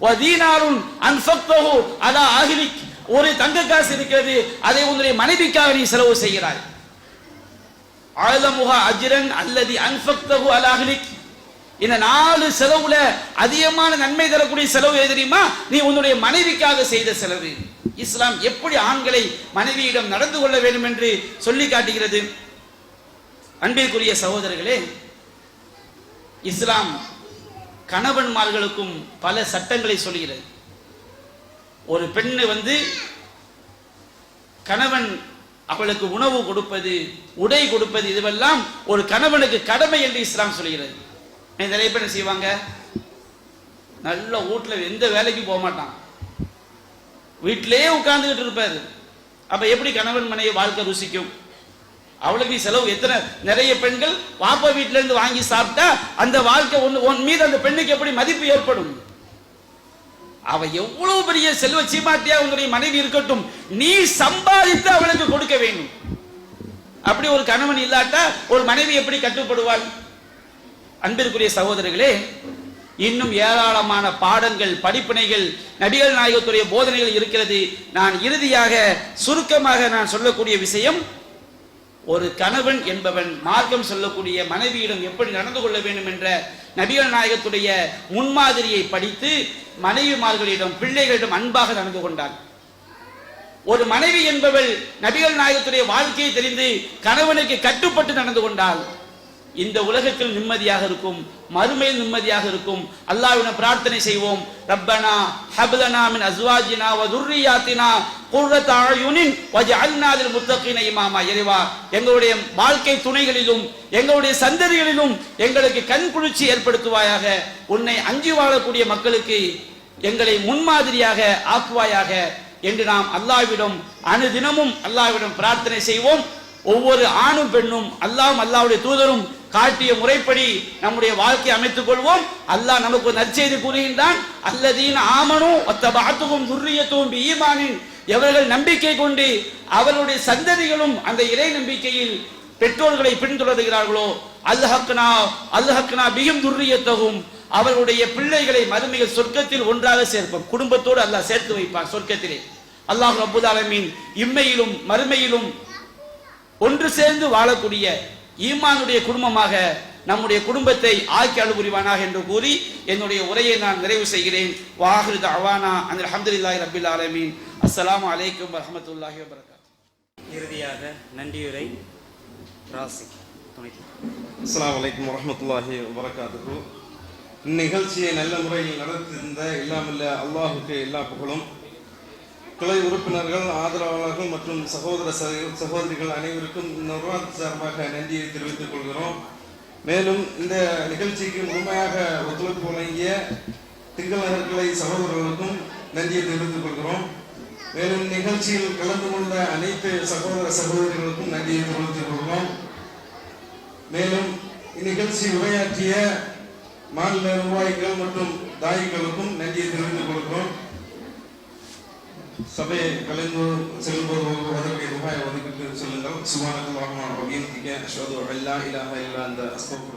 வதீனாரும் அன்ஃபக்தஹு அலா அஹ்லிக், ஒரு தங்க காசு இருக்கிறது, அதை உன்னுடைய மனைவிக்காக நீ செலவு செய்கிறாய். அலமுஹா அஜ்ரன் அல்லதி அன்ஃபக்தஹு அலா அஹ்லிக், இந்த 4 செலவுல அதிகமான நன்மை தரக்கூடிய செலவு எது தெரியுமா? நீ உன்னுடைய மனைவிக்காக செய்த செலவு. இஸ்லாம் எப்படி ஆண்களை மனைவியிடம் நடந்து கொள்ள வேண்டும் என்று சொல்லி காட்டுகிறது. அன்பிற்குரிய சகோதரர்களே, இஸ்லாம் கணவன்மார்களுக்கும் பல சட்டங்களை சொல்கிறது. ஒரு பெண்ணு கணவன் அவளுக்கு உணவு கொடுப்பது, உடை கொடுப்பது, இதுவெல்லாம் ஒரு கணவனுக்கு கடமை என்று இஸ்லாம் சொல்கிறது. நிறைய பேர் செய்வாங்க, நல்ல வீட்டில் எந்த வேலைக்கு போக மாட்டான், வீட்டிலேயே உட்கார்ந்துகிட்டு இருப்பாரு. அப்ப எப்படி கணவன் மனைவி வாழ்க்கை ருசிக்கும்? அவளுக்கு செலவு எத்தனை, நிறைய பெண்கள் வாப்பா வீட்டில இருந்து வாங்கி சாப்பிட்டா அந்த வாழ்க்கை ஒன் மீது அந்த பெண்ணுக்கு எப்படி மதிப்பு ஏற்படும்? அவ எவ்வளவு பெரிய செல்வ சீமாட்டியா உங்களுடைய மனைவி இருக்கட்டும், நீ சம்பாதித்து அவளுக்கு கொடுக்க வேண்டும். அப்படி ஒரு கணவன் இல்லாட்டா ஒரு மனைவி எப்படி கட்டுப்படுவாள்? அன்பிற்குரிய சகோதரர்களே, இன்னும் ஏராளமான பாடங்கள், படிப்பினைகள், நபிகள் நாயகத்துடைய போதனைகள் இருக்கிறது. நான் இறுதியாக சுருக்கமாக நான் சொல்லக்கூடிய விஷயம், ஒரு கணவன் என்பவன் மார்க்கம் சொல்லக்கூடிய மனைவியிடம் எப்படி நடந்து கொள்ள வேண்டும் என்ற நபிகள் நாயகத்துடைய முன்மாதிரியை படித்து மனைவிமார்களிடம், பிள்ளைகளிடம் அன்பாக நடந்து கொண்டான். ஒரு மனைவி என்பவள் நபிகள் நாயகத்துடைய வாழ்க்கையை தெரிந்து கணவனுக்கு கட்டுப்பட்டு நடந்து கொண்டால் இந்த உலகத்தில் நிம்மதியாக இருக்கும், மறுமையில் நிம்மதியாக இருக்கும். அல்லாஹ்விடம் பிரார்த்தனை செய்வோம், ரப்பனா ஹப்லனா மின் அஸ்வாஜினா வ துர்ரியாத்தினா குர்ரத அயுனின் வஜஅல்னா லில் முத்தகீன இமாமா. இறைவா, எங்களுடைய வாழ்க்கை துணைகளிலும் எங்களுடைய சந்ததிகளிலும் எங்களுக்கு கண் குளிர்ச்சி ஏற்படுத்துவாயாக. உன்னை அஞ்சி வாழக்கூடிய மக்களுக்கு எங்களை முன்மாதிரியாக ஆக்குவாயாக என்று நாம் அல்லாஹ்விடம் அனுதினமும் அல்லாஹ்விடம் பிரார்த்தனை செய்வோம். ஒவ்வொரு ஆணும் பெண்ணும் அல்லாஹ்வும் அல்லாஹ்வுடைய தூதரும் காட்டிய முறைப்படி நம்முடைய வாழ்க்கையை அமைத்துக் கொள்வோம். அல்லாஹ் நமக்கு ஒரு நற்செய்தி கூறுகின்றான், அல்லதீன ஆமனு வத்தபஅத்துஹும் துர்ரியத்துஹும் பிஈமானின், எவர்கள் நம்பிக்கை கொண்டு அவர்களுடைய சந்ததிகளும் அந்த இறை நம்பிக்கையில் பெற்றோர்களை பின்தொடர்கிறார்களோ அல்ஹக்னா பிஹிம் துர்ரியத்தஹும், அவர்களுடைய பிள்ளைகளை மறுமையில் சொர்க்கத்தில் ஒன்றாக சேர்ப்போம். குடும்பத்தோடு அல்லாஹ் சேர்த்து வைப்பான் சொர்க்கத்திலே. அல்லாஹ் ரப்பல் ஆலமீன் இம்மையிலும் மறுமையிலும் ஒன்று சேர்ந்து வாழக்கூடிய ஈமானுடைய குடும்பமாக நம்முடைய குடும்பத்தை ஆக்கி அருள் புரிவானாக என்று கூறி என்னுடைய உரையை நான் நிறைவு செய்கிறேன். வாஹிரு தஅவானா அனில் ஹம்துலில்லாஹி ரப்பில் ஆலமீன். அஸ்ஸலாமு அலைக்கும் வரஹ்மத்துல்லாஹி வபரகாத்துஹு. இறுதியாக நன்றியுரை ராசி துணை. அஸ்ஸலாமு அலைக்கும் வரஹ்மத்துல்லாஹி வபரகாத்துஹு. இந்நிகழ்ச்சியை நல்ல முறையில் நடத்தியிருந்த எல்லாமல்ல அல்லாஹுக்கு எல்லா புகழும். கிளை உறுப்பினர்கள், ஆதரவாளர்கள் மற்றும் சகோதரிகள் அனைவருக்கும் நிர்வாக சார்பாக நன்றியை தெரிவித்துக் கொள்கிறோம். மேலும் இந்த நிகழ்ச்சிக்கு முழுமையாக ஒத்துழைப்பு வழங்கிய திங்கள் நகர் கிளை சகோதரர்களுக்கும் நன்றியை தெரிவித்துக் கொள்கிறோம். மேலும் நிகழ்ச்சியில் கலந்து கொண்ட அனைத்து சகோதரிகளுக்கும் நன்றியை தெரிவித்துக் கொள்கிறோம். மேலும் இந்நிகழ்ச்சி உரையாற்றிய மாநில நிர்வாகிகள் மற்றும் தாயிகளுக்கும் நன்றியை தெரிவித்துக் கொள்கிறோம். சபையை கலந்து செல்லும்போது ரூபாய் ஒதுக்கிட்டு சொல்லுங்கள். சுப்ஹானல்லாஹி வ பிஹம்திஹி அஷ்ஹது அல்லா இலாஹா இல்லா அன்த அஸ்தக்ஃபிருக்க